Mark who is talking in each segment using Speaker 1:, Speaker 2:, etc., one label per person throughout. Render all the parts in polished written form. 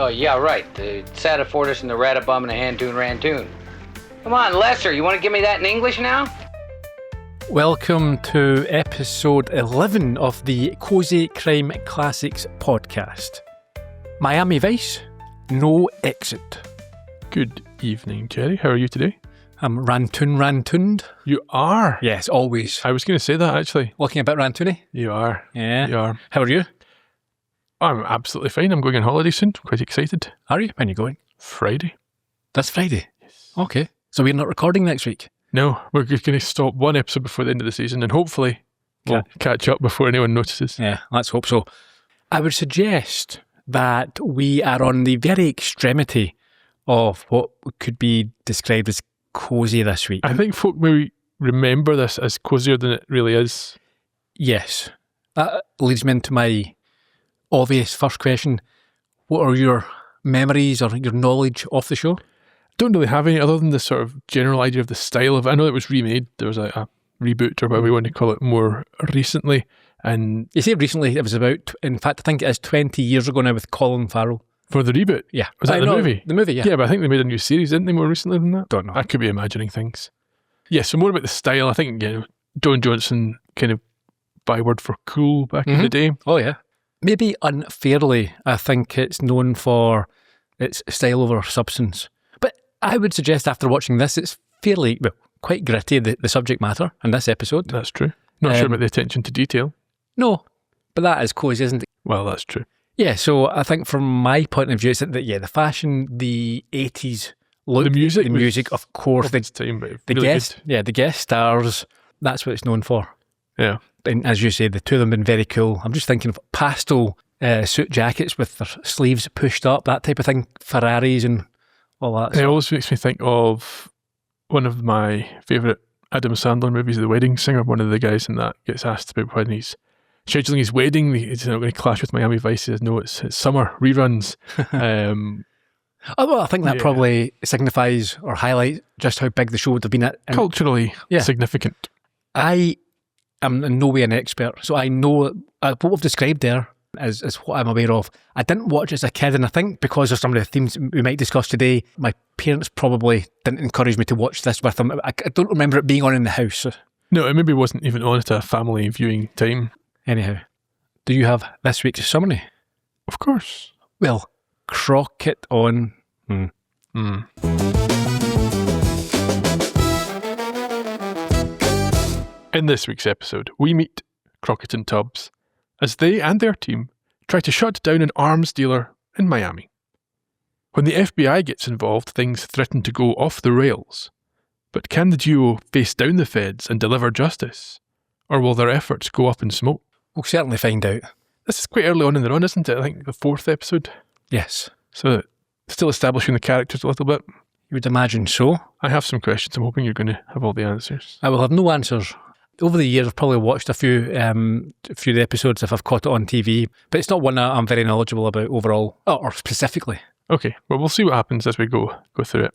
Speaker 1: Oh, yeah, right. The Satafortis and the Rattabum and the Hantoon Rantoon. Come on, Lester, you want to give me that in English now?
Speaker 2: Welcome to episode 11 of the Cosy Crime Classics Podcast. Miami Vice, no exit.
Speaker 3: Good evening, Gerry. How are you today?
Speaker 2: I'm rantooned.
Speaker 3: You are?
Speaker 2: Yes, always.
Speaker 3: I was going to say that, actually.
Speaker 2: Looking a bit rantoony?
Speaker 3: You are.
Speaker 2: Yeah.
Speaker 3: You are.
Speaker 2: How are you?
Speaker 3: I'm absolutely fine. I'm going on holiday soon. Quite excited.
Speaker 2: Are you? When are you going?
Speaker 3: Friday.
Speaker 2: This Friday?
Speaker 3: Yes.
Speaker 2: Okay. So we're not recording next week?
Speaker 3: No, we're just going to stop one episode before the end of the season and hopefully we'll catch up before anyone notices.
Speaker 2: Yeah, let's hope so. I would suggest that we are on the very extremity of what could be described as cosy this week.
Speaker 3: I think folk maybe remember this as cozier than it really is.
Speaker 2: Yes. That leads me into my obvious first question. What are your memories or your knowledge of the show?
Speaker 3: Don't really have any other than the sort of general idea of the style of it. I know it was remade. There was a reboot or whatever we want to call it more recently. And
Speaker 2: you say recently, it was about, in fact, I think it is 20 years ago now with Colin Farrell.
Speaker 3: For the reboot?
Speaker 2: Yeah.
Speaker 3: Was that the movie?
Speaker 2: The movie, yeah.
Speaker 3: Yeah, but I think they made a new series, didn't they, more recently than that?
Speaker 2: Don't know.
Speaker 3: I could be imagining things. Yeah, so more about the style. I think, Don Johnson kind of byword for cool back in the day.
Speaker 2: Oh, yeah. Maybe unfairly, I think it's known for its style over substance. But I would suggest after watching this, it's fairly, quite gritty, the subject matter in this episode.
Speaker 3: That's true. Not sure about the attention to detail.
Speaker 2: No, but that is cozy, isn't it?
Speaker 3: Well, that's true.
Speaker 2: Yeah, so I think from my point of view, it's that, the fashion, the 80s look,
Speaker 3: the
Speaker 2: music, of course, the guest stars, that's what it's known for.
Speaker 3: Yeah.
Speaker 2: And as you say, the two of them have been very cool. I'm just thinking of pastel suit jackets with their sleeves pushed up, that type of thing, Ferraris and all that.
Speaker 3: It always makes me think of one of my favourite Adam Sandler movies, The Wedding Singer. One of the guys in that gets asked about when he's scheduling his wedding. He's not going to clash with Miami Vice. He says, no, it's summer, reruns.
Speaker 2: Well, I think that probably signifies or highlights just how big the show would have been
Speaker 3: culturally significant.
Speaker 2: I am in no way an expert, so I know what we've described there is what I'm aware of. I didn't watch as a kid, and I think because of some of the themes we might discuss today, my parents probably didn't encourage me to watch this with them. I don't remember it being on in the house.
Speaker 3: No, it maybe wasn't even on at a family viewing time.
Speaker 2: Anyhow, do you have this week's summary?
Speaker 3: Of course.
Speaker 2: Well, Crockett on.
Speaker 3: In this week's episode, we meet Crockett and Tubbs as they and their team try to shut down an arms dealer in Miami. When the FBI gets involved, things threaten to go off the rails. But can the duo face down the feds and deliver justice? Or will their efforts go up in smoke?
Speaker 2: We'll certainly find out.
Speaker 3: This is quite early on in the run, isn't it? I think the 4th episode.
Speaker 2: Yes.
Speaker 3: So still establishing the characters a little bit.
Speaker 2: You would imagine so.
Speaker 3: I have some questions. I'm hoping you're going to have all the answers.
Speaker 2: I will have no answers. Over the years, I've probably watched a few of the episodes if I've caught it on TV, but it's not one that I'm very knowledgeable about overall, or specifically.
Speaker 3: Okay, well, we'll see what happens as we go through it.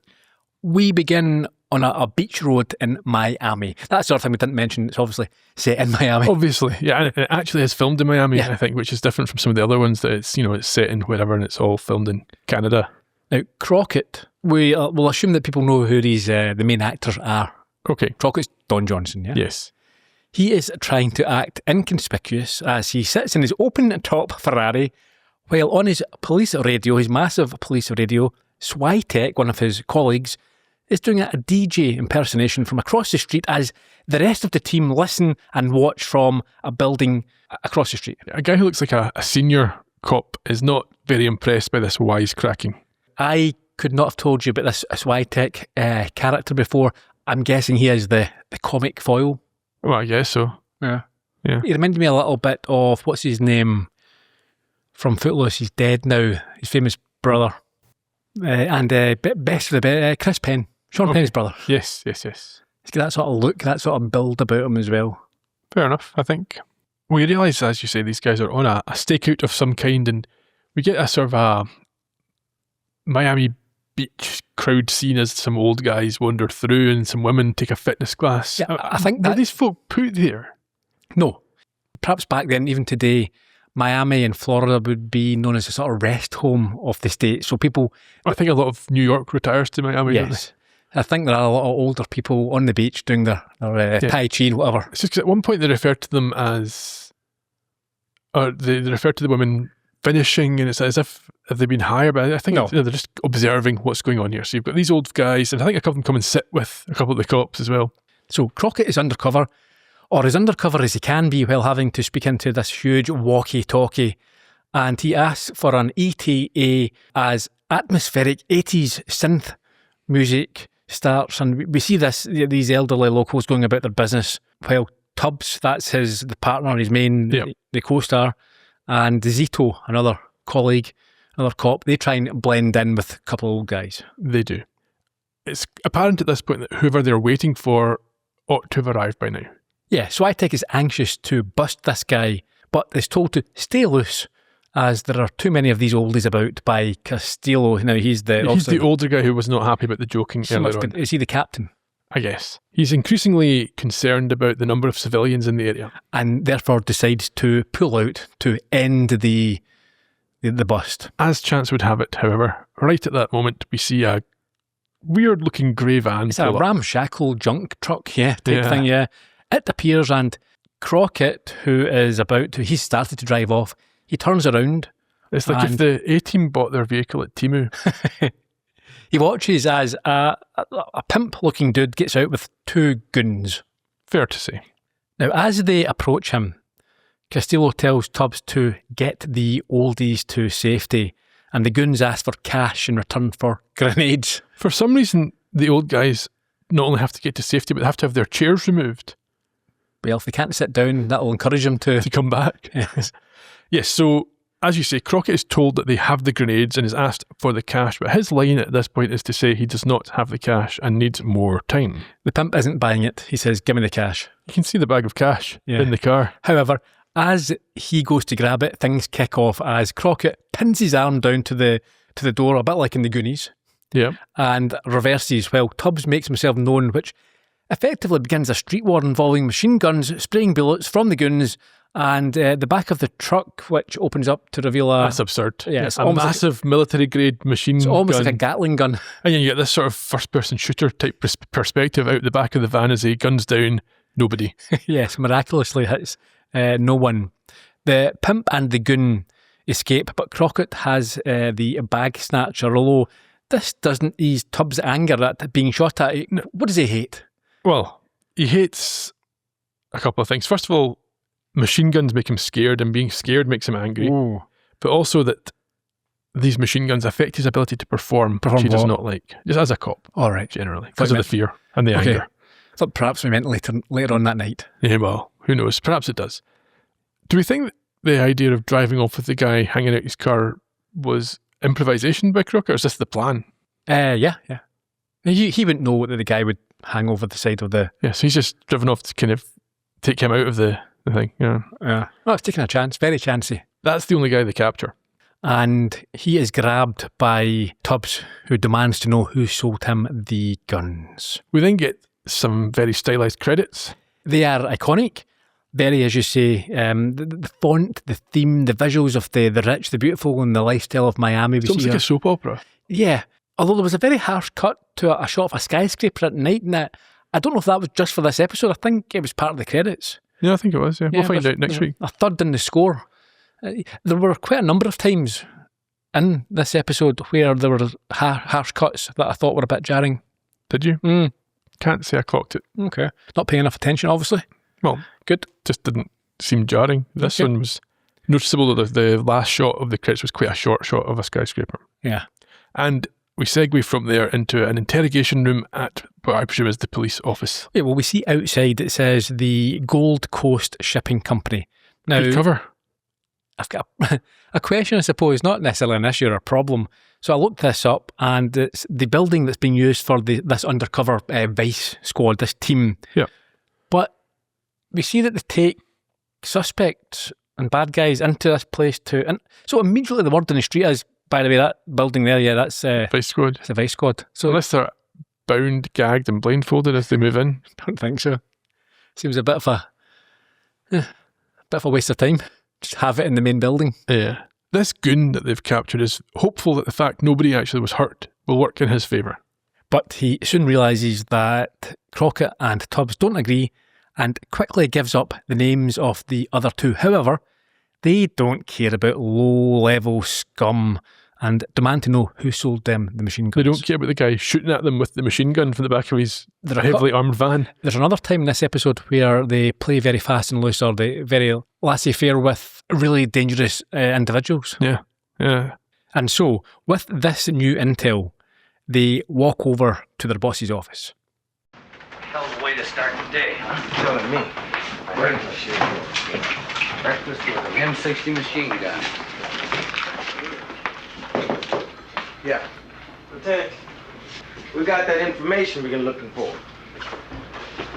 Speaker 2: We begin on a beach road in Miami. That's the sort of thing we didn't mention. It's obviously set in Miami.
Speaker 3: Obviously, yeah, and it actually is filmed in Miami, I think, which is different from some of the other ones that it's set in wherever and it's all filmed in Canada. Now,
Speaker 2: Crockett, we'll assume that people know who the main actors are.
Speaker 3: Okay.
Speaker 2: Crockett's Don Johnson, yeah?
Speaker 3: Yes.
Speaker 2: He is trying to act inconspicuous as he sits in his open-top Ferrari while on his police radio, his massive police radio, Switek, one of his colleagues, is doing a DJ impersonation from across the street as the rest of the team listen and watch from a building across the street.
Speaker 3: A guy who looks like a senior cop is not very impressed by this wisecracking.
Speaker 2: I could not have told you about this Switek character before. I'm guessing he is the comic foil.
Speaker 3: Well, I guess so.
Speaker 2: Yeah. He reminded me a little bit of, what's his name, from Footloose. He's dead now. His famous brother. And best of the best, Chris Penn. Sean Penn's brother.
Speaker 3: Yes. He's
Speaker 2: got that sort of look, that sort of build about him as well.
Speaker 3: Fair enough, I think. Well, you realise, as you say, these guys are on a stakeout of some kind, and we get a sort of a Miami beach crowd scene as some old guys wander through and some women take a fitness class.
Speaker 2: Yeah, I think that...
Speaker 3: Were these folk put there?
Speaker 2: No. Perhaps back then, even today, Miami and Florida would be known as a sort of rest home of the state. So people...
Speaker 3: I think a lot of New York retires to Miami, don't
Speaker 2: Yes. I think there are a lot of older people on the beach doing their Tai Chi and whatever.
Speaker 3: It's just 'cause at one point they referred to them as... Or they referred to the women finishing, and it's as if they've been hired, but I think
Speaker 2: No.
Speaker 3: they're just observing what's going on here. So you've got these old guys, and I think a couple of them come and sit with a couple of the cops as well.
Speaker 2: So Crockett is undercover, or as undercover as he can be while having to speak into this huge walkie-talkie, and he asks for an ETA as atmospheric 80s synth music starts, and we see these elderly locals going about their business while Tubbs, that's the partner, his main,
Speaker 3: Yep.
Speaker 2: the co-star, and Zito, another colleague, another cop, they try and blend in with a couple of old guys.
Speaker 3: They do. It's apparent at this point that whoever they're waiting for ought to have arrived by now.
Speaker 2: Yeah, Switek is anxious to bust this guy, but is told to stay loose as there are too many of these oldies about by Castillo. Now, he's
Speaker 3: the older guy who was not happy about the joking earlier on.
Speaker 2: Is he the captain?
Speaker 3: I guess. He's increasingly concerned about the number of civilians in the area.
Speaker 2: And therefore decides to pull out to end the bust.
Speaker 3: As chance would have it, however, right at that moment, we see a weird-looking grey van
Speaker 2: It's a
Speaker 3: pull up.
Speaker 2: ramshackle junk truck, type thing, yeah. It appears, and Crockett, who is he's started to drive off, he turns around.
Speaker 3: It's like if the A-Team bought their vehicle at Temu.
Speaker 2: He watches as a pimp-looking dude gets out with two goons.
Speaker 3: Fair to say.
Speaker 2: Now, as they approach him, Castillo tells Tubbs to get the oldies to safety, and the goons ask for cash in return for grenades.
Speaker 3: For some reason, the old guys not only have to get to safety, but they have to have their chairs removed
Speaker 2: Well, if they can't sit down, that'll encourage them to...
Speaker 3: to come back.
Speaker 2: Yes.
Speaker 3: Yes, so as you say, Crockett is told that they have the grenades and is asked for the cash, but his line at this point is to say he does not have the cash and needs more time.
Speaker 2: The pimp isn't buying it. He says, give me the cash.
Speaker 3: You can see the bag of cash
Speaker 2: Yeah.
Speaker 3: in the car.
Speaker 2: However, as he goes to grab it, things kick off as Crockett pins his arm down to the door, a bit like in the Goonies,
Speaker 3: Yeah.
Speaker 2: and reverses while Tubbs makes himself known, which effectively begins a street war involving machine guns, spraying bullets from the goons, and the back of the truck, which opens up to reveal
Speaker 3: That's absurd.
Speaker 2: Yeah, it's
Speaker 3: a
Speaker 2: almost
Speaker 3: massive military-grade machine
Speaker 2: it's almost
Speaker 3: gun.
Speaker 2: like a Gatling gun.
Speaker 3: And you get this sort of first-person shooter type perspective out the back of the van as he guns down nobody.
Speaker 2: Yes, miraculously hits no one. The pimp and the goon escape, but Crockett has the bag snatcher, although this doesn't ease Tubbs' anger at being shot at. What does he hate?
Speaker 3: Well, he hates a couple of things. First of all, machine guns make him scared, and being scared makes him angry.
Speaker 2: Ooh.
Speaker 3: But also that these machine guns affect his ability to perform which he does
Speaker 2: what?
Speaker 3: not like. Just as a cop,
Speaker 2: All right.
Speaker 3: generally, because of the fear and the
Speaker 2: Okay.
Speaker 3: anger.
Speaker 2: Thought perhaps we meant later on that night.
Speaker 3: Yeah, well, who knows? Perhaps it does. Do we think that the idea of driving off with the guy hanging out his car was improvisation by Crockett, or is this the plan?
Speaker 2: Yeah. He wouldn't know that the guy would hang over the side of the...
Speaker 3: Yeah, so he's just driven off to kind of take him out of the thing. Yeah.
Speaker 2: Well, it's taking a chance, very chancy.
Speaker 3: That's the only guy they capture.
Speaker 2: And he is grabbed by Tubbs, who demands to know who sold him the guns.
Speaker 3: We then get some very stylized credits.
Speaker 2: They are iconic. Very, as you say, the font, the theme, the visuals of the rich, the beautiful, and the lifestyle of Miami.
Speaker 3: It's almost like a soap opera.
Speaker 2: Yeah. Although there was a very harsh cut to a shot of a skyscraper at night, and I don't know if that was just for this episode. I think it was part of the credits.
Speaker 3: Yeah, I think it was. Yeah, we'll find out next week.
Speaker 2: A third in the score. There were quite a number of times in this episode where there were harsh cuts that I thought were a bit jarring.
Speaker 3: Did you?
Speaker 2: Mm.
Speaker 3: Can't say I clocked it.
Speaker 2: Okay. Not paying enough attention, obviously.
Speaker 3: Well,
Speaker 2: Good.
Speaker 3: just didn't seem jarring. This
Speaker 2: Okay.
Speaker 3: one was noticeable that the last shot of the credits was quite a short shot of a skyscraper.
Speaker 2: Yeah.
Speaker 3: And we segue from there into an interrogation room at what I presume is the police office.
Speaker 2: Yeah, well, we see outside it says the Gold Coast Shipping Company. Now,
Speaker 3: Good cover.
Speaker 2: I've got a question, I suppose, not necessarily an issue or a problem. So I looked this up, and it's the building that's being used for this undercover vice squad, this team.
Speaker 3: Yeah.
Speaker 2: But we see that they take suspects and bad guys into this place too. And so immediately the word on the street is, by the way, that building there, yeah, that's
Speaker 3: Vice squad.
Speaker 2: it's a vice squad. So
Speaker 3: Unless they're bound, gagged and blindfolded as they move in.
Speaker 2: I don't think so. Seems a bit of a waste of time. Just have it in the main building.
Speaker 3: Yeah. This goon that they've captured is hopeful that the fact nobody actually was hurt will work in his favour.
Speaker 2: But he soon realises that Crockett and Tubbs don't agree and quickly gives up the names of the other two. However, they don't care about low-level scum and demand to know who sold them the machine guns.
Speaker 3: They don't care about the guy shooting at them with the machine gun from the back of his heavily armoured van.
Speaker 2: There's another time in this episode where they play very fast and loose, or they very laissez-faire with really dangerous individuals.
Speaker 3: Yeah, yeah.
Speaker 2: And so, with this new intel, they walk over to their boss's office.
Speaker 1: Hell of a way to start the day, huh?
Speaker 4: Telling me.
Speaker 1: Breakfast with an M60 machine gun.
Speaker 4: Yeah. Lieutenant, we got that information we've been looking for.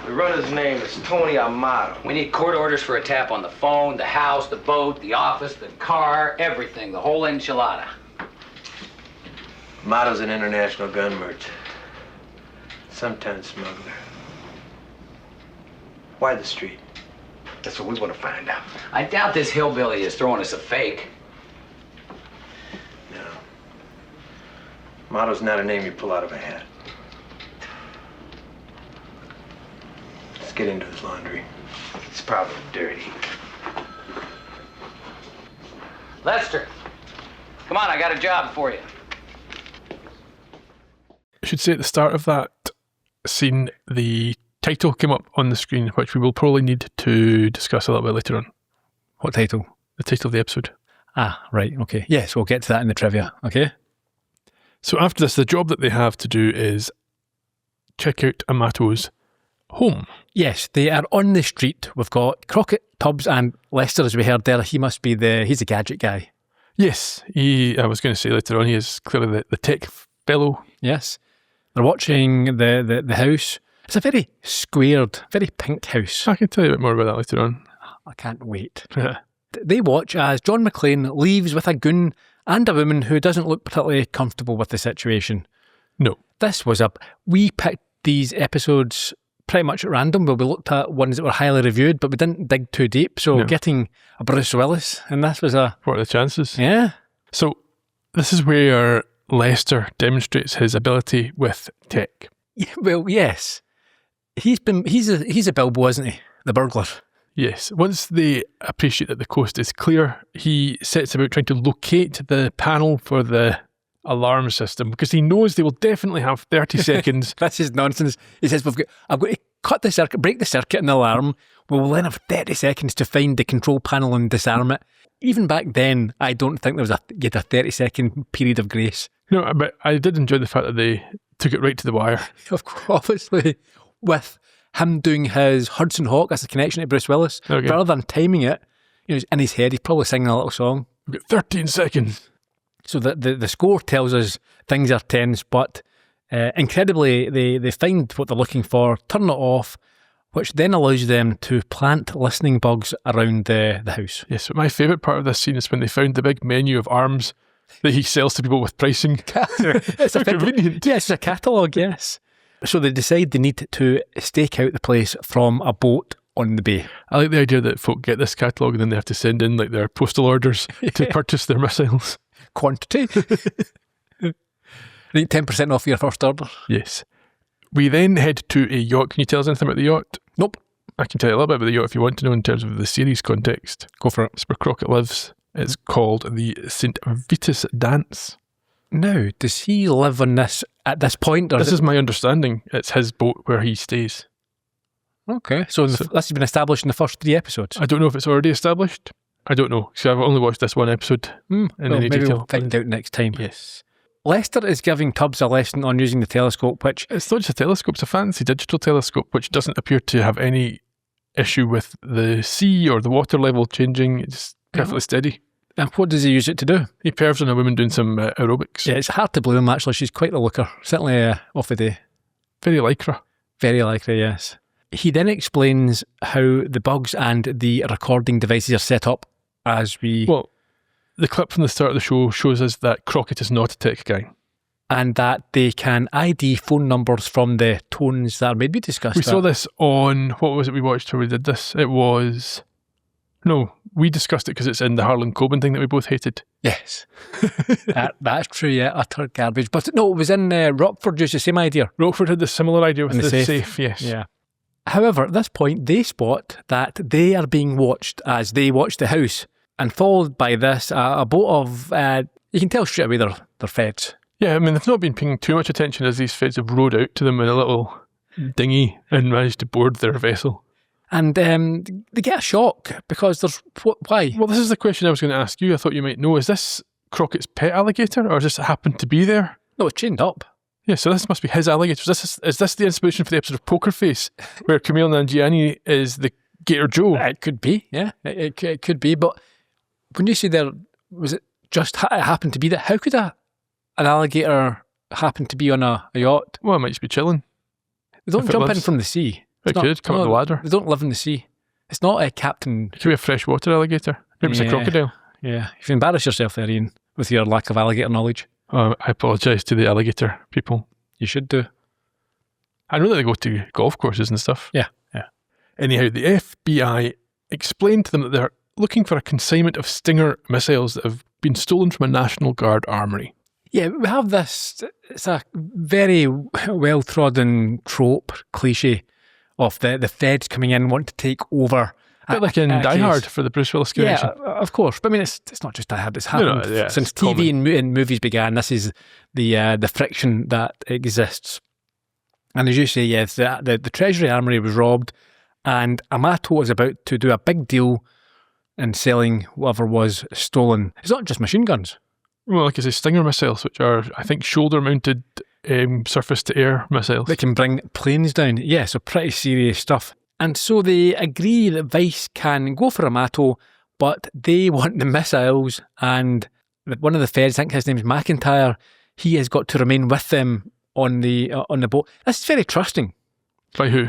Speaker 4: The runner's name is Tony Amato.
Speaker 1: We need court orders for a tap on the phone, the house, the boat, the office, the car, everything, the whole enchilada.
Speaker 4: Amato's an international gun merchant. Sometimes smuggler. Why the street?
Speaker 1: That's what we want to find out. I doubt this hillbilly is throwing us a fake.
Speaker 4: No. Amato's not a name you pull out of a hat. Let's get into his laundry.
Speaker 1: It's probably dirty. Lester, come on, I got a job for you.
Speaker 3: I should say at the start of that scene, the title came up on the screen, which we will probably need to discuss a little bit later on.
Speaker 2: What title?
Speaker 3: The title of the episode.
Speaker 2: Ah, right, okay. Yes, we'll get to that in the trivia, okay?
Speaker 3: So after this, the job that they have to do is check out Amato's home.
Speaker 2: Yes, they are on the street. We've got Crockett, Tubbs and Lester, as we heard there. He's a gadget guy.
Speaker 3: Yes, I was going to say later on, he is clearly the tech fellow.
Speaker 2: Yes. They're watching the house. It's a very squared, very pink house.
Speaker 3: I can tell you a bit more about that later on.
Speaker 2: I can't wait. They watch as John McClane leaves with a goon and a woman who doesn't look particularly comfortable with the situation.
Speaker 3: No.
Speaker 2: We picked these episodes pretty much at random, but we looked at ones that were highly reviewed, but we didn't dig too deep. So getting a Bruce Willis, and this was a...
Speaker 3: What are the chances?
Speaker 2: Yeah.
Speaker 3: So this is where Lester demonstrates his ability with tech.
Speaker 2: Yeah, well, yes. He's a Bilbo, isn't he? The burglar.
Speaker 3: Yes. Once they appreciate that the coast is clear, he sets about trying to locate the panel for the alarm system because he knows they will definitely have 30 seconds.
Speaker 2: That's his nonsense. He says, I've got to cut the circuit, break the circuit in the alarm. We'll then have 30 seconds to find the control panel and disarm it. Even back then, I don't think there was a 30-second period of grace.
Speaker 3: No, but I did enjoy the fact that they took it right to the wire.
Speaker 2: Of course, obviously, with him doing his Hudson Hawk, that's a connection to Bruce Willis.
Speaker 3: Okay.
Speaker 2: Rather than timing it, in his head, he's probably singing a little song.
Speaker 3: We've got 13 seconds.
Speaker 2: So the score tells us things are tense, but incredibly, they find what they're looking for, turn it off, which then allows them to plant listening bugs around the house.
Speaker 3: Yes, but my favourite part of this scene is when they found the big menu of arms that he sells to people with pricing.
Speaker 2: It's a
Speaker 3: convenient.
Speaker 2: Yes, it's a catalogue, yes. So they decide they need to stake out the place from a boat on the bay.
Speaker 3: I like the idea that folk get this catalogue and then they have to send in their postal orders to purchase their missiles.
Speaker 2: Quantity. Need 10% off your first order.
Speaker 3: Yes. We then head to a yacht. Can you tell us anything about the yacht?
Speaker 2: Nope.
Speaker 3: I can tell you a little bit about the yacht if you want to know in terms of the series context.
Speaker 2: Go for it.
Speaker 3: It's where Crockett lives. It's called the St. Vitus Dance.
Speaker 2: Now, does he live on this at this point? Or
Speaker 3: This is my understanding. It's his boat where he stays.
Speaker 2: Okay, so this has been established in the first 3 episodes.
Speaker 3: I don't know if it's already established. I don't know. So I've only watched this one episode in any
Speaker 2: maybe
Speaker 3: detail.
Speaker 2: We'll find out next time.
Speaker 3: Yes.
Speaker 2: Lester is giving Tubbs a lesson on using the telescope, which...
Speaker 3: It's not just a telescope, it's a fancy digital telescope, which doesn't appear to have any issue with the sea or the water level changing. It's perfectly steady.
Speaker 2: And what does he use it to do?
Speaker 3: He pervs on a woman doing some aerobics.
Speaker 2: Yeah, it's hard to blame him, actually. She's quite the looker. Certainly off the day.
Speaker 3: Very lycra.
Speaker 2: Very likely, yes. He then explains how the bugs and the recording devices are set up as we...
Speaker 3: Well, the clip from the start of the show shows us that Crockett is not a tech guy.
Speaker 2: And that they can ID phone numbers from the tones that are made. We discussed
Speaker 3: We
Speaker 2: that.
Speaker 3: saw this on... What was it we watched where we did this? It was... No, we discussed it because it's in the Harlan Coben thing that we both hated.
Speaker 2: Yes. That's true, yeah, utter garbage. But no, it was in Rockford, just the same idea.
Speaker 3: Rockford had the similar idea with
Speaker 2: And the
Speaker 3: the
Speaker 2: safe.
Speaker 3: safe, yes.
Speaker 2: Yeah. However, at this point, they spot that they are being watched as they watch the house. And followed by this, a boat of, you can tell straight away they're feds.
Speaker 3: Yeah, I mean, they've not been paying too much attention as these feds have rowed out to them in a little dinghy and managed to board their vessel.
Speaker 2: And they get a shock because there's, why?
Speaker 3: Well, this is the question I was going to ask you. I thought you might know. Is this Crockett's pet alligator, or does it happen to be there?
Speaker 2: No, it's chained up.
Speaker 3: Yeah, so this must be his alligator. Is this the inspiration for the episode of Poker Face, where Camille Nanjiani is the Gator Joe?
Speaker 2: It could be, yeah. It could be. But when you say there, was it just it happened to be that? How could an alligator happen to be on a yacht?
Speaker 3: Well, it might just be chilling.
Speaker 2: They don't
Speaker 3: If it
Speaker 2: jump in
Speaker 3: lives-
Speaker 2: from the sea.
Speaker 3: It could come up the ladder.
Speaker 2: They don't live in the sea. It's not a captain.
Speaker 3: It could be a freshwater alligator. Maybe it's a
Speaker 2: Yeah.
Speaker 3: crocodile.
Speaker 2: Yeah. You embarrass yourself there, Ian, with your lack of alligator knowledge.
Speaker 3: I apologise to the alligator people.
Speaker 2: You should do.
Speaker 3: I know that they go to golf courses and stuff.
Speaker 2: Yeah.
Speaker 3: Anyhow, the FBI explained to them that they're looking for a consignment of Stinger missiles that have been stolen from a National Guard armoury.
Speaker 2: Yeah, we have this, it's a very well-trodden trope, cliche, of the feds coming in, wanting to take over.
Speaker 3: A bit like in Die
Speaker 2: case.
Speaker 3: Hard for the Bruce Willis
Speaker 2: Yeah,
Speaker 3: connection.
Speaker 2: of course. But I mean, it's not just Die Hard. It's
Speaker 3: No,
Speaker 2: happened
Speaker 3: yeah,
Speaker 2: since
Speaker 3: it's
Speaker 2: TV and movies began. This is the friction that exists. And as you say, yes, the Treasury Armoury was robbed, and Amato is about to do a big deal in selling whatever was stolen. It's not just machine guns.
Speaker 3: Well, like I say, Stinger missiles, which are, I think, shoulder-mounted surface-to-air missiles.
Speaker 2: That can bring planes down. Yeah, so pretty serious stuff. And so they agree that Vice can go for Amato, but they want the missiles, and one of the feds, I think his name's McIntyre, he has got to remain with them on the boat. This is very trusting.
Speaker 3: By who?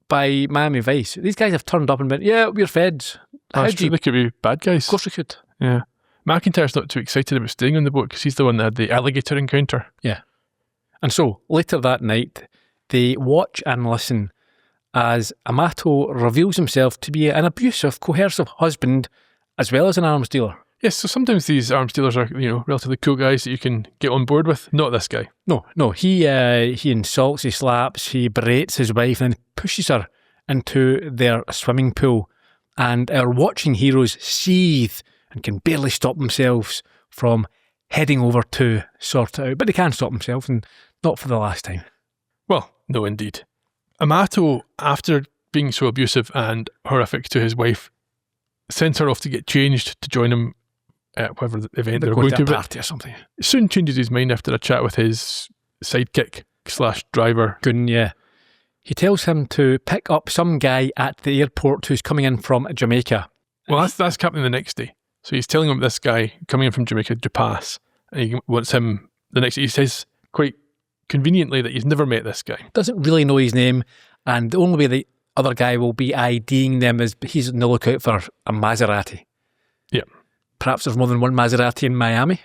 Speaker 2: By Miami Vice. These guys have turned up and been, yeah, we're feds.
Speaker 3: That's true. They could be bad guys.
Speaker 2: Of course we could.
Speaker 3: Yeah. McIntyre's not too excited about staying on the boat because he's the one that had the alligator encounter.
Speaker 2: Yeah. And so, later that night, they watch and listen as Amato reveals himself to be an abusive, coercive husband as well as an arms dealer.
Speaker 3: Yes, so sometimes these arms dealers are, relatively cool guys that you can get on board with. Not this guy.
Speaker 2: No. He insults, he slaps, he berates his wife and then pushes her into their swimming pool. And our watching heroes seethe and can barely stop themselves from heading over to sort it out. But they can stop themselves, and not for the last time.
Speaker 3: Well, no, indeed. Amato, after being so abusive and horrific to his wife, sends her off to get changed to join him at whatever the event they're going to.
Speaker 2: A party or something.
Speaker 3: Soon changes his mind after a chat with his sidekick / driver.
Speaker 2: Goon, yeah. He tells him to pick up some guy at the airport who's coming in from Jamaica.
Speaker 3: Well, that's happening the next day. So he's telling him this guy coming in from Jamaica, Dupas, and he wants him the next day. He says quite conveniently that he's never met this guy.
Speaker 2: Doesn't really know his name, and the only way the other guy will be IDing them is he's on the lookout for a Maserati.
Speaker 3: Yeah.
Speaker 2: Perhaps there's more than one Maserati in Miami.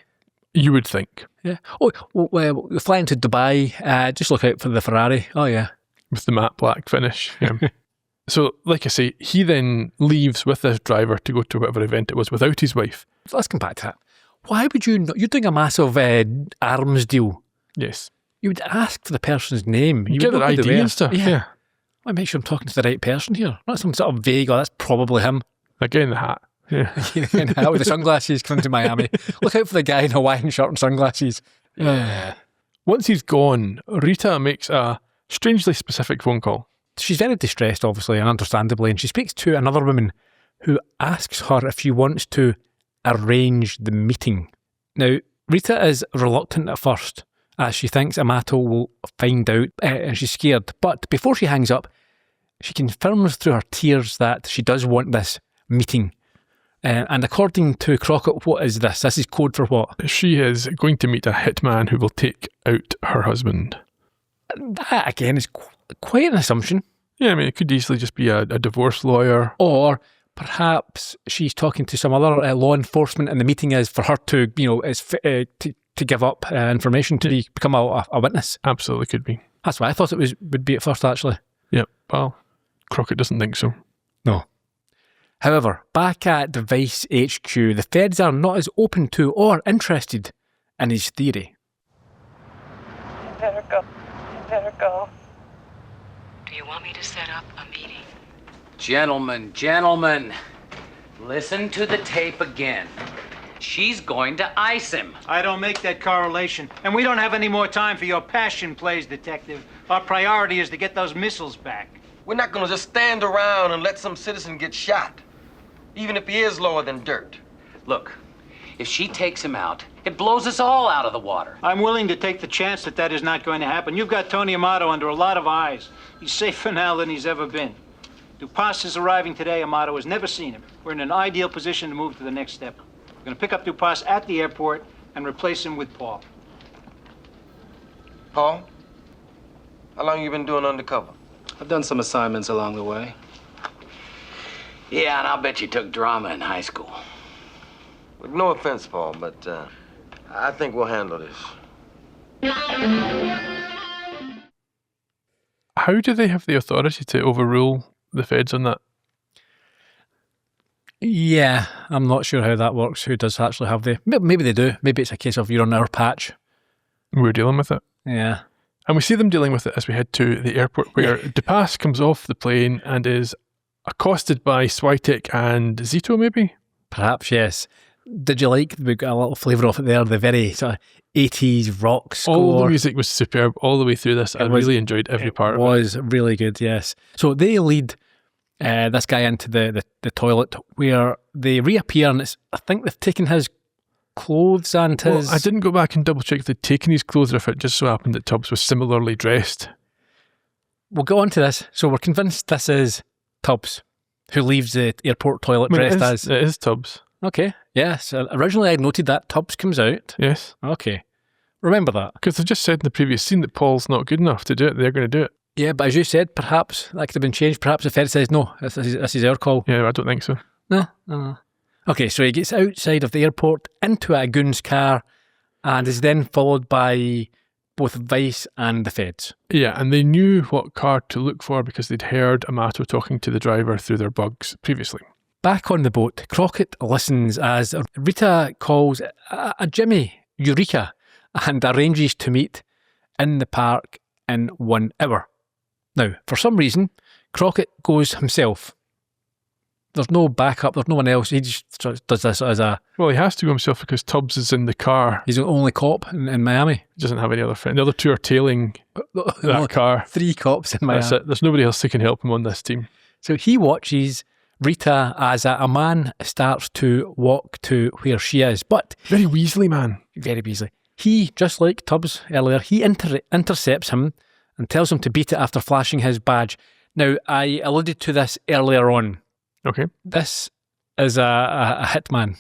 Speaker 3: You would think.
Speaker 2: Yeah. Oh, well, we're flying to Dubai. Just look out for the Ferrari. Oh, yeah.
Speaker 3: With the matte black finish. Yeah. So, like I say, he then leaves with this driver to go to whatever event it was without his wife.
Speaker 2: So let's come back to that. Why would you not? You're doing a massive arms deal.
Speaker 3: Yes.
Speaker 2: You would ask for the person's name.
Speaker 3: You
Speaker 2: would
Speaker 3: get
Speaker 2: know
Speaker 3: their
Speaker 2: who they
Speaker 3: ID
Speaker 2: were.
Speaker 3: and stuff. Yeah.
Speaker 2: I make sure I'm talking to the right person here. Not some sort of vague, that's probably him.
Speaker 3: Again, the hat. Yeah.
Speaker 2: Out with the sunglasses coming to Miami. Look out for the guy in Hawaiian shirt and sunglasses.
Speaker 3: Once he's gone, Rita makes a strangely specific phone call.
Speaker 2: She's very distressed, obviously, and understandably, and she speaks to another woman who asks her if she wants to arrange the meeting. Now, Rita is reluctant at first, as she thinks Amato will find out, and she's scared. But before she hangs up, she confirms through her tears that she does want this meeting. And according to Crockett, what is this? This is code for what?
Speaker 3: She is going to meet a hitman who will take out her husband.
Speaker 2: That, again, is quite an assumption.
Speaker 3: Yeah, I mean, it could easily just be a divorce lawyer.
Speaker 2: Or perhaps she's talking to some other law enforcement, and the meeting is for her to, to give up information to become a witness.
Speaker 3: Absolutely could be.
Speaker 2: That's what I thought it would be at first, actually.
Speaker 3: Yeah, well, Crockett doesn't think so.
Speaker 2: No. However, back at the Vice HQ, the feds are not as open to or interested in his theory.
Speaker 5: You better go. You better go.
Speaker 6: Do you want me to set up a meeting?
Speaker 1: Gentlemen, listen to the tape again. She's going to ice him.
Speaker 7: I don't make that correlation. And we don't have any more time for your passion plays, Detective. Our priority is to get those missiles back.
Speaker 4: We're not gonna just stand around and let some citizen get shot, even if he is lower than dirt.
Speaker 1: Look, if she takes him out, it blows us all out of the water.
Speaker 7: I'm willing to take the chance that that is not going to happen. You've got Tony Amato under a lot of eyes. He's safer now than he's ever been. Dupas is arriving today. Amato has never seen him. We're in an ideal position to move to the next step. We're going to pick up Dupas at the airport and replace him with Paul.
Speaker 4: Paul, how long you been doing undercover?
Speaker 8: I've done some assignments along the way.
Speaker 1: Yeah, and I'll bet you took drama in high school.
Speaker 4: Look, no offense, Paul, but I think we'll handle this.
Speaker 3: How do they have the authority to overrule the feds on that?
Speaker 2: Yeah, I'm not sure how that works. Who does actually have the... Maybe they do. Maybe it's a case of you're on our patch.
Speaker 3: We're dealing with it.
Speaker 2: Yeah.
Speaker 3: And we see them dealing with it as we head to the airport, where Dupas comes off the plane and is accosted by Switek and Zito, maybe?
Speaker 2: Perhaps, yes. Did you like, we got a little flavour of it there, the very sort of 80s rock score.
Speaker 3: All the music was superb all the way through this. I really enjoyed every part of it.
Speaker 2: It was really good, yes. So they lead this guy into the toilet where they reappear, and I think they've taken his clothes and his...
Speaker 3: Well, I didn't go back and double check if they'd taken his clothes or if it just so happened that Tubbs was similarly dressed.
Speaker 2: We'll go on to this. So we're convinced this is Tubbs, who leaves the airport toilet dressed as...
Speaker 3: It is Tubbs.
Speaker 2: Okay, yes. Originally I noted that Tubbs comes out.
Speaker 3: Yes.
Speaker 2: Okay. Remember that.
Speaker 3: Because they've just said in the previous scene that Paul's not good enough to do it. They're going to do it.
Speaker 2: Yeah, but as you said, perhaps that could have been changed. Perhaps the Fed says, no, this is our call.
Speaker 3: Yeah, I don't think so.
Speaker 2: No. Okay, so he gets outside of the airport into a goon's car and is then followed by both Vice and the Feds.
Speaker 3: Yeah, and they knew what car to look for because they'd heard Amato talking to the driver through their bugs previously.
Speaker 2: Back on the boat, Crockett listens as Rita calls a Jimmy Eureka and arranges to meet in the park in 1 hour. Now, for some reason, Crockett goes himself. There's no backup, there's no one else. He just does this as a...
Speaker 3: Well, he has to go himself because Tubbs is in the car.
Speaker 2: He's the only cop in Miami.
Speaker 3: He doesn't have any other friend. The other two are tailing that car.
Speaker 2: 3 cops in Miami.
Speaker 3: That's it. There's nobody else who can help him on this team.
Speaker 2: So he watches Rita as a man starts to walk to where she is. But...
Speaker 3: Very Weasley, man.
Speaker 2: Very Weasley. He, just like Tubbs earlier, he intercepts him and tells him to beat it after flashing his badge. Now, I alluded to this earlier on.
Speaker 3: Okay.
Speaker 2: This is a hitman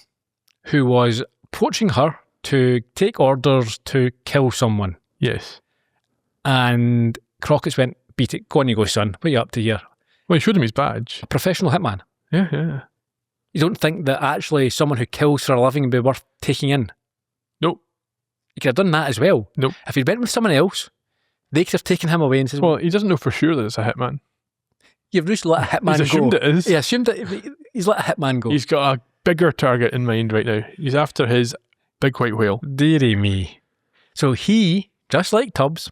Speaker 2: who was approaching her to take orders to kill someone.
Speaker 3: Yes.
Speaker 2: And Crockett's went, beat it. Go on you go, son. What are you up to here?
Speaker 3: Well, he showed him his badge.
Speaker 2: A professional hitman.
Speaker 3: Yeah.
Speaker 2: You don't think that actually someone who kills for a living would be worth taking in?
Speaker 3: Nope.
Speaker 2: He could have done that as well.
Speaker 3: Nope.
Speaker 2: If he'd went with someone else, they could have taken him away and said,
Speaker 3: well, he doesn't know for sure that it's a hitman.
Speaker 2: You've just let a hitman go.
Speaker 3: He's assumed it is.
Speaker 2: He assumed that he's let a hitman go.
Speaker 3: He's got a bigger target in mind right now. He's after his big white whale.
Speaker 2: Dearie me. So he, just like Tubbs,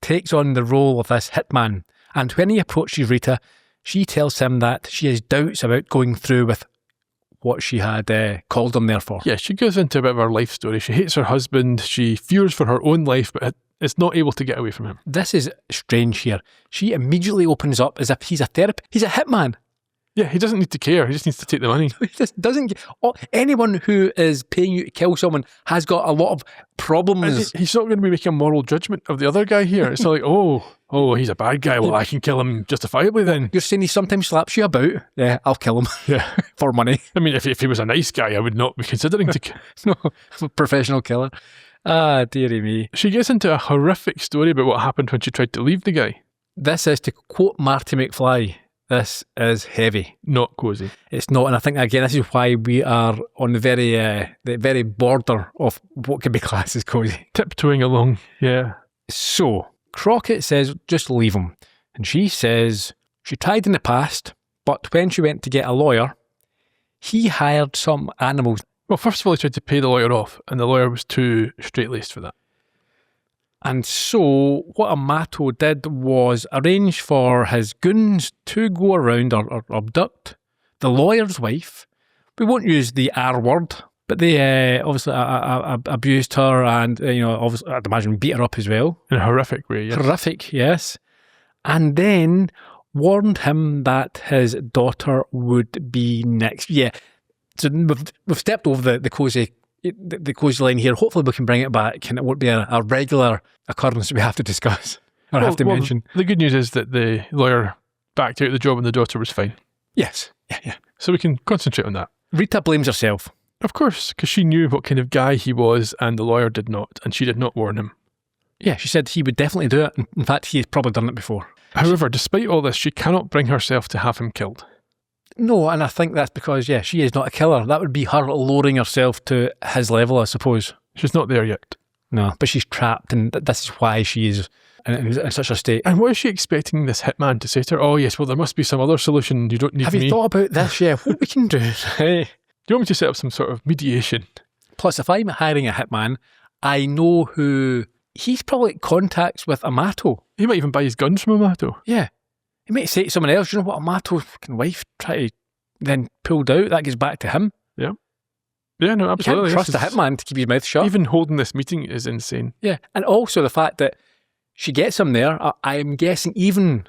Speaker 2: takes on the role of this hitman. And when he approaches Rita, she tells him that she has doubts about going through with what she had called him there for.
Speaker 3: Yeah, she goes into a bit of her life story. She hates her husband. She fears for her own life, but is not able to get away from him.
Speaker 2: This is strange here. She immediately opens up as if he's a therapist. He's a hitman.
Speaker 3: Yeah, he doesn't need to care. He just needs to take the money.
Speaker 2: He just doesn't. Anyone who is paying you to kill someone has got a lot of problems.
Speaker 3: He's not going to be making a moral judgment of the other guy here. It's not like, oh, he's a bad guy. Well, I can kill him justifiably then.
Speaker 2: You're saying he sometimes slaps you about? Yeah, I'll kill him.
Speaker 3: Yeah.
Speaker 2: For money.
Speaker 3: I mean, if he was a nice guy, I would not be considering to kill.
Speaker 2: No, I'm a professional killer. Ah, dearie me.
Speaker 3: She gets into a horrific story about what happened when she tried to leave the guy.
Speaker 2: This is, to quote Marty McFly, this is heavy.
Speaker 3: Not cozy.
Speaker 2: It's not, and I think, again, this is why we are on the very border of what can be classed as cozy.
Speaker 3: Tiptoeing along, yeah.
Speaker 2: So, Crockett says, just leave him. And she says, she tried in the past, but when she went to get a lawyer, he hired some animals.
Speaker 3: Well, first of all, he tried to pay the lawyer off, and the lawyer was too straight-laced for that.
Speaker 2: And so what Amato did was arrange for his goons to go around or abduct the lawyer's wife. We won't use the R word, but they obviously abused her and, obviously, I'd imagine beat her up as well.
Speaker 3: In a horrific way, yes.
Speaker 2: Horrific, yes. And then warned him that his daughter would be next. Yeah. So we've stepped over the cozy line here. Hopefully we can bring it back and it won't be a regular occurrence we have to discuss or have to mention.
Speaker 3: The good news is that the lawyer backed out of the job and the daughter was fine.
Speaker 2: Yes. Yeah.
Speaker 3: So we can concentrate on that.
Speaker 2: Rita blames herself.
Speaker 3: Of course, because she knew what kind of guy he was and the lawyer did not, and she did not warn him.
Speaker 2: Yeah, she said he would definitely do it. In fact, he has probably done it before.
Speaker 3: However, despite all this, she cannot bring herself to have him killed.
Speaker 2: No, and I think that's because, she is not a killer. That would be her lowering herself to his level, I suppose.
Speaker 3: She's not there yet.
Speaker 2: No, but she's trapped, and this is why she is in such a state.
Speaker 3: And what is she expecting this hitman to say to her? Oh, yes, well, there must be some other solution. You don't need me.
Speaker 2: Have you thought about this? Yeah, what we can do?
Speaker 3: Hey, do you want me to set up some sort of mediation?
Speaker 2: Plus, if I'm hiring a hitman, I know who... He's probably got contacts with Amato.
Speaker 3: He might even buy his guns from Amato.
Speaker 2: Yeah. He might say to someone else, you know what, Amato's fucking wife tried to then pulled out. That gets back to him.
Speaker 3: Yeah. Yeah, no, absolutely.
Speaker 2: You can't trust a hitman to keep his mouth shut.
Speaker 3: Even holding this meeting is insane.
Speaker 2: Yeah. And also the fact that she gets him there, I'm guessing even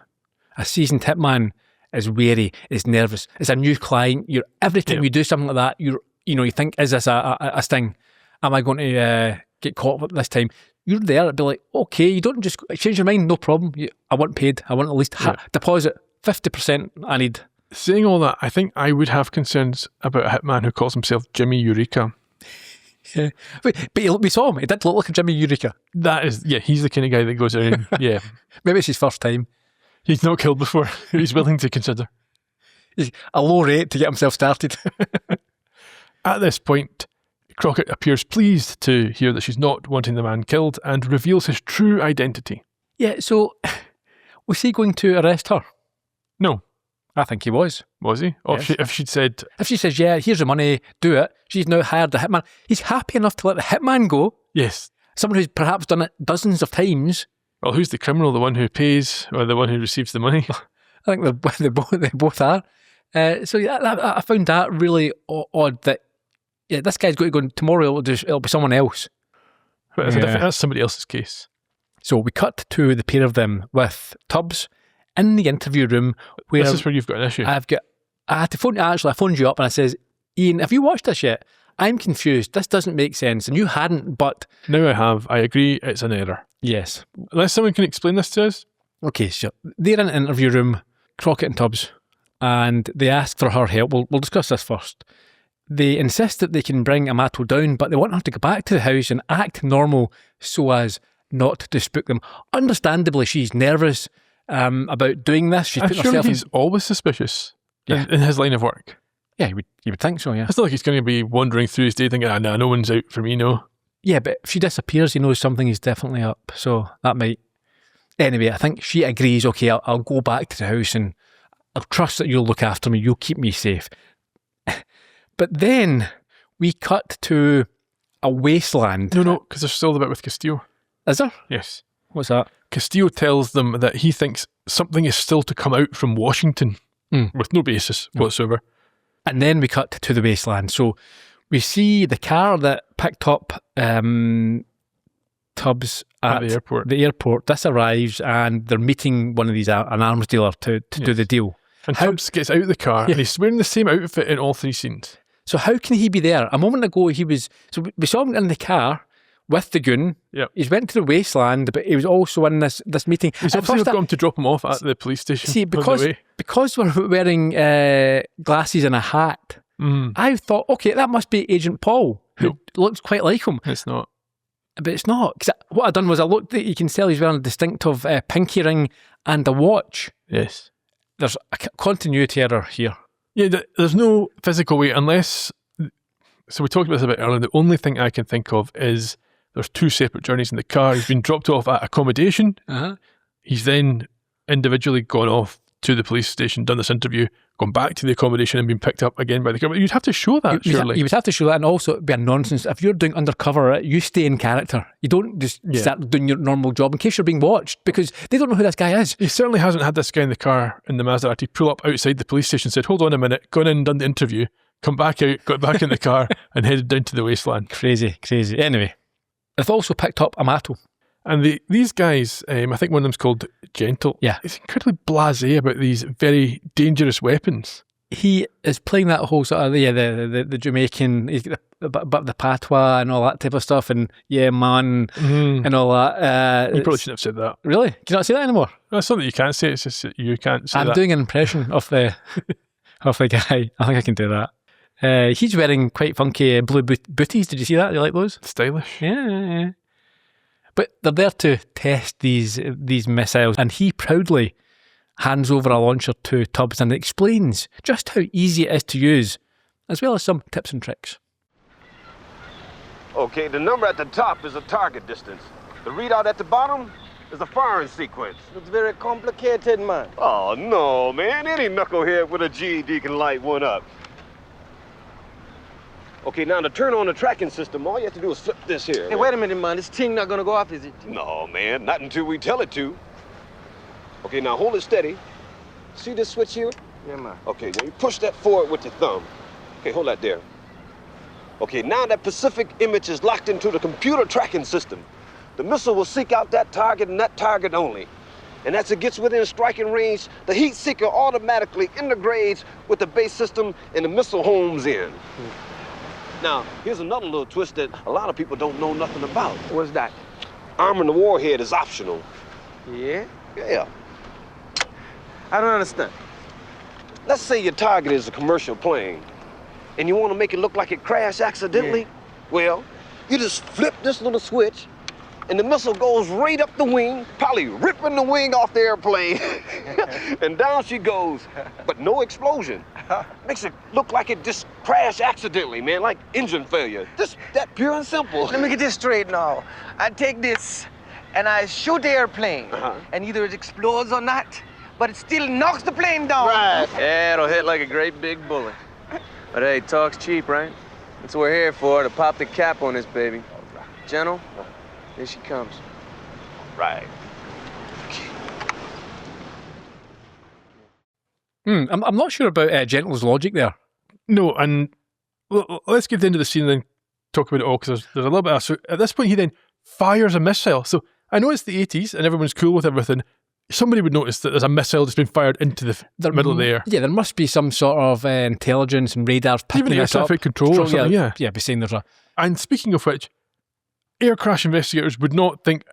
Speaker 2: a seasoned hitman is wary, is nervous. It's a new client. Every time you do something like that, you think, is this a sting? Am I going to get caught this time? You're there, it'd be like, okay, you don't just change your mind, no problem. I want paid. I want at least deposit 50% I need.
Speaker 3: Saying all that, I think I would have concerns about a hitman who calls himself Jimmy Eureka.
Speaker 2: Yeah. But we saw him. He did look like a Jimmy Eureka.
Speaker 3: That is, he's the kind of guy that goes around, yeah.
Speaker 2: Maybe it's his first time.
Speaker 3: He's not killed before. He's willing to consider.
Speaker 2: He's a low rate to get himself started.
Speaker 3: At this point, Crockett appears pleased to hear that she's not wanting the man killed and reveals his true identity.
Speaker 2: Yeah, so was he going to arrest her?
Speaker 3: No.
Speaker 2: I think he was.
Speaker 3: Was he? Or
Speaker 2: yes.
Speaker 3: if she'd said...
Speaker 2: If she says, yeah, here's the money, do it, she's now hired the hitman. He's happy enough to let the hitman go.
Speaker 3: Yes.
Speaker 2: Someone who's perhaps done it dozens of times.
Speaker 3: Well, who's the criminal? The one who pays or the one who receives the money?
Speaker 2: I think they both are. So I found that really odd that this guy's going to go tomorrow, it'll be someone else.
Speaker 3: But that's somebody else's case.
Speaker 2: So we cut to the pair of them with Tubbs in the interview room. Where
Speaker 3: this is where you've got an issue.
Speaker 2: I had to phone, I phoned you up and I says, Ian, have you watched this yet? I'm confused. This doesn't make sense. And you hadn't, but...
Speaker 3: Now I have. I agree it's an error.
Speaker 2: Yes.
Speaker 3: Unless someone can explain this to us.
Speaker 2: Okay, so they're in an interview room, Crockett and Tubbs, and they ask for her help. We'll discuss this first. They insist that they can bring Amato down, but they want her to go back to the house and act normal so as not to spook them. Understandably, she's nervous about doing this. She's put herself
Speaker 3: he's always suspicious in his line of work.
Speaker 2: Yeah, you would think so, yeah.
Speaker 3: It's not like he's going to be wandering through his day thinking, no one's out for me, no.
Speaker 2: Yeah, but if she disappears, he knows something is definitely up, so that might... Anyway, I think she agrees, okay, I'll go back to the house and I'll trust that you'll look after me, you'll keep me safe. But then we cut to a wasteland.
Speaker 3: No, because there's still the bit with Castillo.
Speaker 2: Is there?
Speaker 3: Yes.
Speaker 2: What's that?
Speaker 3: Castillo tells them that he thinks something is still to come out from Washington with no basis whatsoever.
Speaker 2: And then we cut to the wasteland. So we see the car that picked up Tubbs at the airport. This arrives and they're meeting one of these, an arms dealer to do the deal.
Speaker 3: And Tubbs gets out of the car and he's wearing the same outfit in all three scenes.
Speaker 2: So how can he be there? A moment ago we saw him in the car with the goon.
Speaker 3: Yep.
Speaker 2: He went to the wasteland, but he was also in this meeting.
Speaker 3: He's obviously got him to drop him off at the police station.
Speaker 2: See, because we're wearing glasses and a hat, I thought, okay, that must be Agent Paul, who looks quite like him.
Speaker 3: It's not.
Speaker 2: But it's not. Because what I've done was I looked at, you can tell he's wearing a distinctive pinky ring and a watch.
Speaker 3: Yes.
Speaker 2: There's a continuity error here.
Speaker 3: Yeah, there's no physical way unless... So we talked about this a bit earlier. The only thing I can think of is there's two separate journeys in the car. He's been dropped off at accommodation. He's then individually gone off to the police station, done this interview, gone back to the accommodation and been picked up again by the government. You'd have to show that, surely.
Speaker 2: You would have to show that, and also it'd be a nonsense. If you're doing undercover, you stay in character. You don't just start doing your normal job in case you're being watched, because they don't know who this guy is.
Speaker 3: He certainly hasn't had this guy in the car in the Maserati pull up outside the police station, said, hold on a minute, gone in, done the interview, come back out, got back in the car and headed down to the wasteland.
Speaker 2: Crazy. Anyway, they've also picked up Amato.
Speaker 3: And these guys, I think one of them's called Gentle.
Speaker 2: Yeah.
Speaker 3: He's incredibly blasé about these very dangerous weapons.
Speaker 2: He is playing that whole sort of, the Jamaican, he's got the patois and all that type of stuff, and man, and all that.
Speaker 3: You probably shouldn't have said that.
Speaker 2: Really? Can you not say that anymore?
Speaker 3: That's not that you can't say it, it's just that you can't say that.
Speaker 2: I'm doing an impression of the guy. I think I can do that. He's wearing quite funky blue booties. Did you see that? Do you like those?
Speaker 3: Stylish.
Speaker 2: Yeah. But they're there to test these missiles, and he proudly hands over a launcher to Tubbs and explains just how easy it is to use, as well as some tips and tricks.
Speaker 9: Okay, the number at the top is a target distance. The readout at the bottom is a firing sequence.
Speaker 4: It's very complicated, man.
Speaker 9: Oh, no, man. Any knucklehead with a GED can light one up. Okay, now to turn on the tracking system, all you have to do is flip this here.
Speaker 4: Hey, wait a minute, man. This thing not gonna go off, is it?
Speaker 9: No, man. Not until we tell it to. Okay, now hold it steady. See this switch here?
Speaker 4: Yeah, man.
Speaker 9: Okay, now you push that forward with your thumb. Okay, hold that there. Okay, now that Pacific image is locked into the computer tracking system. The missile will seek out that target and that target only. And as it gets within striking range, the heat seeker automatically integrates with the base system and the missile homes in. Now, here's another little twist that a lot of people don't know nothing about.
Speaker 4: What's that?
Speaker 9: Arming the warhead is optional.
Speaker 4: Yeah?
Speaker 9: Yeah.
Speaker 4: I don't understand.
Speaker 9: Let's say your target is a commercial plane, and you want to make it look like it crashed accidentally.
Speaker 4: Yeah.
Speaker 9: Well, you just flip this little switch, and the missile goes right up the wing, probably ripping the wing off the airplane, and down she goes, but no explosion. Makes it look like it just crashed accidentally, man, like engine failure. Just that pure and simple.
Speaker 4: Let me get this straight now. I take this and I shoot the airplane, and either it explodes or not, but it still knocks the plane down.
Speaker 9: Right.
Speaker 4: Yeah, it'll hit like a great big bullet. But hey, talk's cheap, right? That's what we're here for, to pop the cap on this baby. General, here she comes.
Speaker 9: Right.
Speaker 2: I'm not sure about Gentle's logic there.
Speaker 3: No, and let's get into the scene and then talk about it all, because there's a little bit of... So at this point, he then fires a missile. So I know it's the 80s and everyone's cool with everything. Somebody would notice that there's a missile that's been fired into the middle of the air.
Speaker 2: Yeah, there must be some sort of intelligence and radars picking
Speaker 3: Even air
Speaker 2: this up.
Speaker 3: traffic control or something, yeah.
Speaker 2: Yeah, be saying there's a...
Speaker 3: And speaking of which, air crash investigators would not think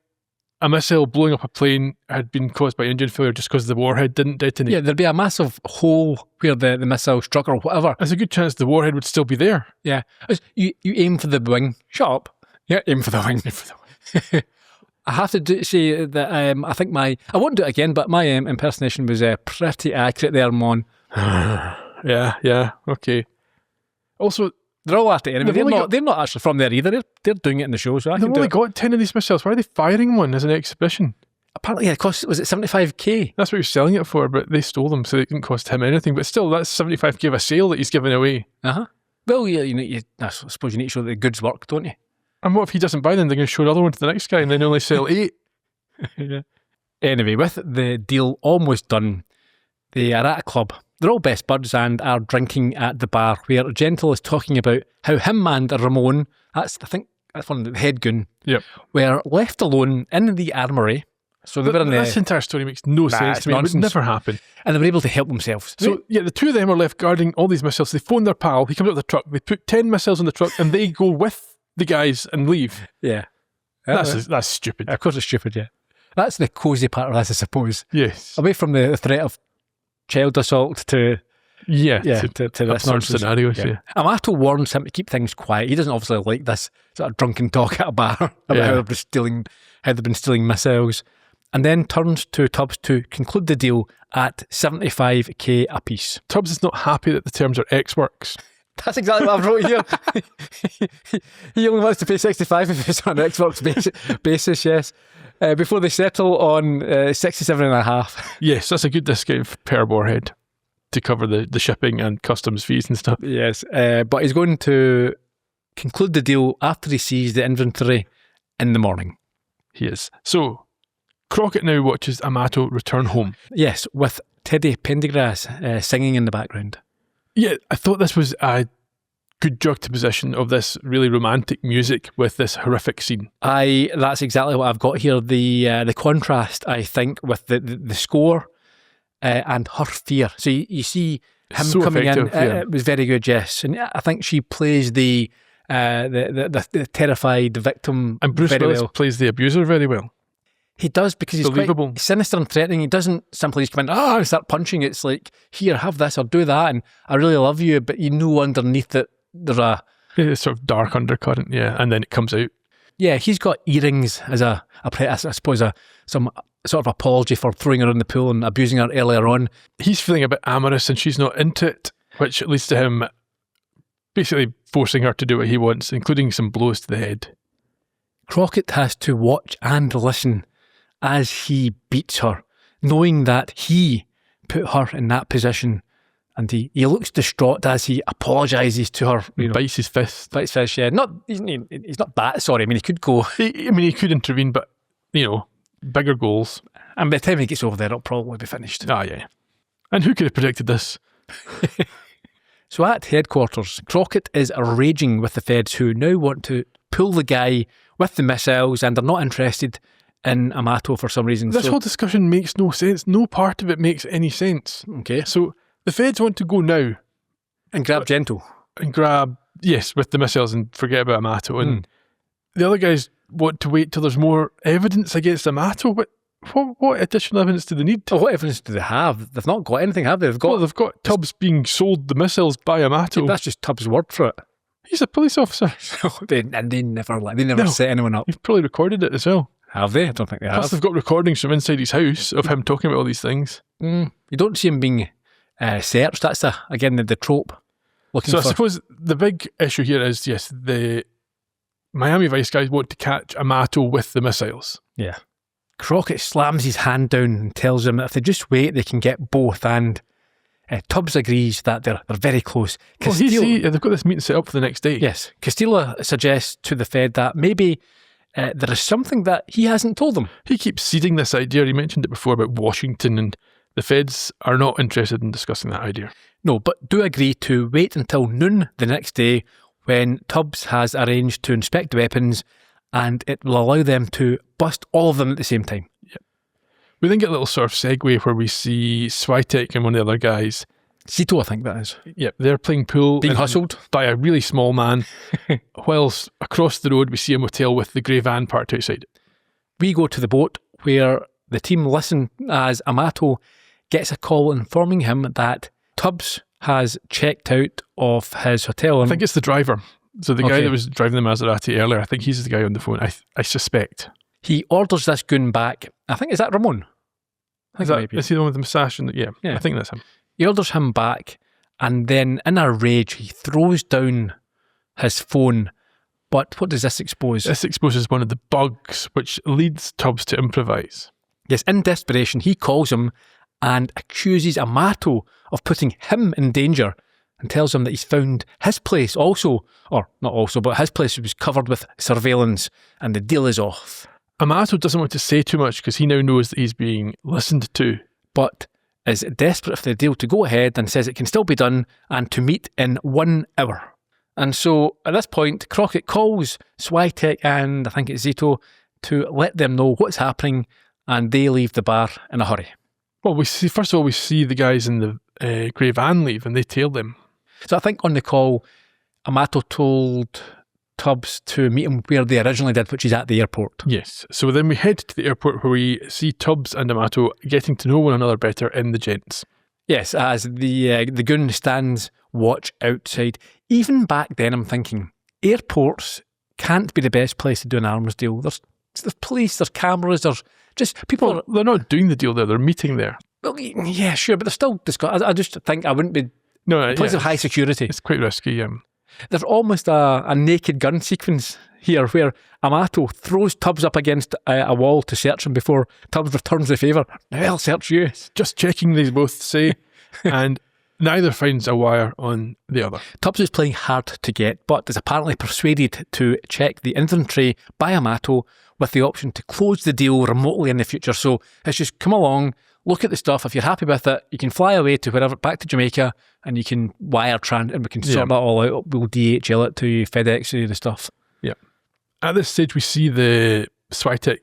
Speaker 3: a missile blowing up a plane had been caused by engine failure just because the warhead didn't detonate.
Speaker 2: Yeah, there'd be a massive hole where the missile struck or whatever.
Speaker 3: There's a good chance the warhead would still be there.
Speaker 2: Yeah. You aim for the wing. Shut up. Yeah, aim for the wing. Aim for the wing. I have to say that I think I won't do it again, but my impersonation was pretty accurate there, Mon.
Speaker 3: Yeah, okay. Also,
Speaker 2: they're all after enemy. They're not actually from there either. They're doing it in the show, so I can do
Speaker 3: they've
Speaker 2: it.
Speaker 3: only got 10 of these missiles. Why are they firing one as an exhibition?
Speaker 2: Apparently, it cost, was it 75k?
Speaker 3: That's what he was selling it for, but they stole them, so it didn't cost him anything. But still, that's 75k of a sale that he's giving away.
Speaker 2: Well, yeah, I suppose you need to show that the goods work, don't you?
Speaker 3: And what if he doesn't buy them? They're going to show another one to the next guy, and then only sell 8.
Speaker 2: Yeah. Anyway, with the deal almost done, they are at a club. They're all best buds and are drinking at the bar, where Gentle is talking about how him and Ramon, I think that's one of the head goon, were left alone in the armoury. So they were in
Speaker 3: this entire story makes no sense to me. Nonsense. It would never happen.
Speaker 2: And they were able to help themselves.
Speaker 3: So, yeah, the two of them are left guarding all these missiles. They phone their pal. He comes out of the truck. They put 10 missiles in the truck, and they go with the guys and leave.
Speaker 2: Yeah.
Speaker 3: That's stupid.
Speaker 2: Of course it's stupid, yeah. That's the cosy part of this, I suppose.
Speaker 3: Yes.
Speaker 2: Away from the threat of child assault to...
Speaker 3: to
Speaker 2: this nonsense.
Speaker 3: Scenarios, yeah.
Speaker 2: Amato warns him to keep things quiet. He doesn't obviously like this sort of drunken talk at a bar about how they've been stealing missiles, and then turns to Tubbs to conclude the deal at 75k apiece.
Speaker 3: Tubbs is not happy that the terms are X-Works.
Speaker 2: That's exactly what I've wrote here. He only wants to pay 65 if it's on an X-Works basis, yes. before they settle on 67.5.
Speaker 3: Yes, that's a good discount per warhead to cover the shipping and customs fees and stuff.
Speaker 2: Yes, but he's going to conclude the deal after he sees the inventory in the morning.
Speaker 3: He is. So, Crockett now watches Amato return home.
Speaker 2: Yes, with Teddy Pendergrass singing in the background.
Speaker 3: Yeah, I thought this was a good juxtaposition of this really romantic music with this horrific scene.
Speaker 2: That's exactly what I've got here. The contrast, I think, with the score and her fear. So you see him
Speaker 3: so
Speaker 2: coming in.
Speaker 3: yeah.
Speaker 2: It was very good, yes. And I think she plays the terrified victim
Speaker 3: And Bruce
Speaker 2: very
Speaker 3: Willis
Speaker 2: well.
Speaker 3: plays the abuser very well.
Speaker 2: He does, because he's
Speaker 3: Believable.
Speaker 2: quite sinister and threatening. He doesn't simply just come in, and start punching. It's like, here, have this or do that, and I really love you, but you know underneath it there's a...
Speaker 3: It's sort of dark undercurrent, yeah, and then it comes out.
Speaker 2: Yeah, he's got earrings as I suppose some sort of apology for throwing her in the pool and abusing her earlier on.
Speaker 3: He's feeling a bit amorous and she's not into it, which leads to him basically forcing her to do what he wants, including some blows to the head.
Speaker 2: Crockett has to watch and listen as he beats her, knowing that he put her in that position. And he looks distraught as he apologises to her.
Speaker 3: Bites his fist.
Speaker 2: Bites his fist, yeah. He's not that sorry. I mean, he could go.
Speaker 3: He could intervene, but, bigger goals.
Speaker 2: And by the time he gets over there, it'll probably be finished.
Speaker 3: Ah, yeah. And who could have predicted this?
Speaker 2: So at headquarters, Crockett is raging with the feds, who now want to pull the guy with the missiles and are not interested in Amato for some reason.
Speaker 3: This whole discussion makes no sense. No part of it makes any sense.
Speaker 2: Okay.
Speaker 3: So the feds want to go now.
Speaker 2: And grab Gento.
Speaker 3: And grab, yes, with the missiles and forget about Amato. And the other guys want to wait till there's more evidence against Amato. But what additional evidence do they need?
Speaker 2: Oh, what evidence do they have? They've not got anything, have they?
Speaker 3: They've got Tubbs being sold the missiles by Amato.
Speaker 2: That's just Tubbs' word for it.
Speaker 3: He's a police officer.
Speaker 2: They never set anyone up.
Speaker 3: You've probably recorded it as well.
Speaker 2: Have they? I don't think they have.
Speaker 3: Plus they've got recordings from inside his house of him talking about all these things.
Speaker 2: You don't see him being searched. That's again the trope.
Speaker 3: I suppose the big issue here is, yes, the Miami Vice guys want to catch Amato with the missiles.
Speaker 2: Yeah. Crockett slams his hand down and tells him that if they just wait, they can get both. And Tubbs agrees that they're very close.
Speaker 3: Well, they've got this meeting set up for the next day.
Speaker 2: Yes. Castillo suggests to the Fed that maybe there is something that he hasn't told them.
Speaker 3: He keeps seeding this idea. He mentioned it before about Washington, and the Feds are not interested in discussing that idea.
Speaker 2: No, but do agree to wait until noon the next day, when Tubbs has arranged to inspect the weapons, and it will allow them to bust all of them at the same time.
Speaker 3: Yep. We then get a little sort of segue where we see Switek and one of the other guys.
Speaker 2: Zito, I think that is.
Speaker 3: Yep, they're playing pool.
Speaker 2: Being hustled.
Speaker 3: By a really small man. Whilst across the road we see a motel with the grey van parked outside it.
Speaker 2: We go to the boat where the team listen as Amato gets a call informing him that Tubbs has checked out of his hotel.
Speaker 3: I think it's the driver. So the guy that was driving the Maserati earlier, I think he's the guy on the phone, I suspect.
Speaker 2: He orders this goon back. I think, is that Ramon?
Speaker 3: Is he the one with the moustache? Yeah, I think that's him.
Speaker 2: He orders him back, and then in a rage, he throws down his phone. But what does this expose?
Speaker 3: This exposes one of the bugs, which leads Tubbs to improvise.
Speaker 2: Yes, in desperation, he calls him and accuses Amato of putting him in danger, and tells him that he's found his place also, or not also, but his place was covered with surveillance, and the deal is off.
Speaker 3: Amato doesn't want to say too much because he now knows that he's being listened to.
Speaker 2: But is desperate for the deal to go ahead and says it can still be done and to meet in 1 hour. And so at this point, Crockett calls Switek and I think it's Zito to let them know what's happening, and they leave the bar in a hurry.
Speaker 3: Well, we see the guys in the grey van leave and they tail them.
Speaker 2: So I think on the call, Amato told Tubbs to meet him where they originally did, which is at the airport.
Speaker 3: Yes. So then we head to the airport where we see Tubbs and Amato getting to know one another better in the gents.
Speaker 2: Yes, as the goon stands watch outside. Even back then, I'm thinking, airports can't be the best place to do an arms deal. There's police, there's cameras, there's just people.
Speaker 3: They're not doing the deal there, they're meeting there.
Speaker 2: Well, yeah, sure, but they're still discussing. I just think I wouldn't be...
Speaker 3: No,
Speaker 2: a place of high security.
Speaker 3: It's quite risky,
Speaker 2: There's almost a naked gun sequence here where Amato throws Tubbs up against a wall to search him before Tubbs returns the favour. Now I'll search you.
Speaker 3: Just checking, they both say, and neither finds a wire on the other.
Speaker 2: Tubbs is playing hard to get, but is apparently persuaded to check the inventory by Amato with the option to close the deal remotely in the future. So it's just come along, look at the stuff. If you're happy with it, you can fly away to wherever, back to Jamaica, and you can wire and we can sort that all out. We'll DHL it to you, FedEx you the stuff.
Speaker 3: Yeah. At this stage, we see the Switek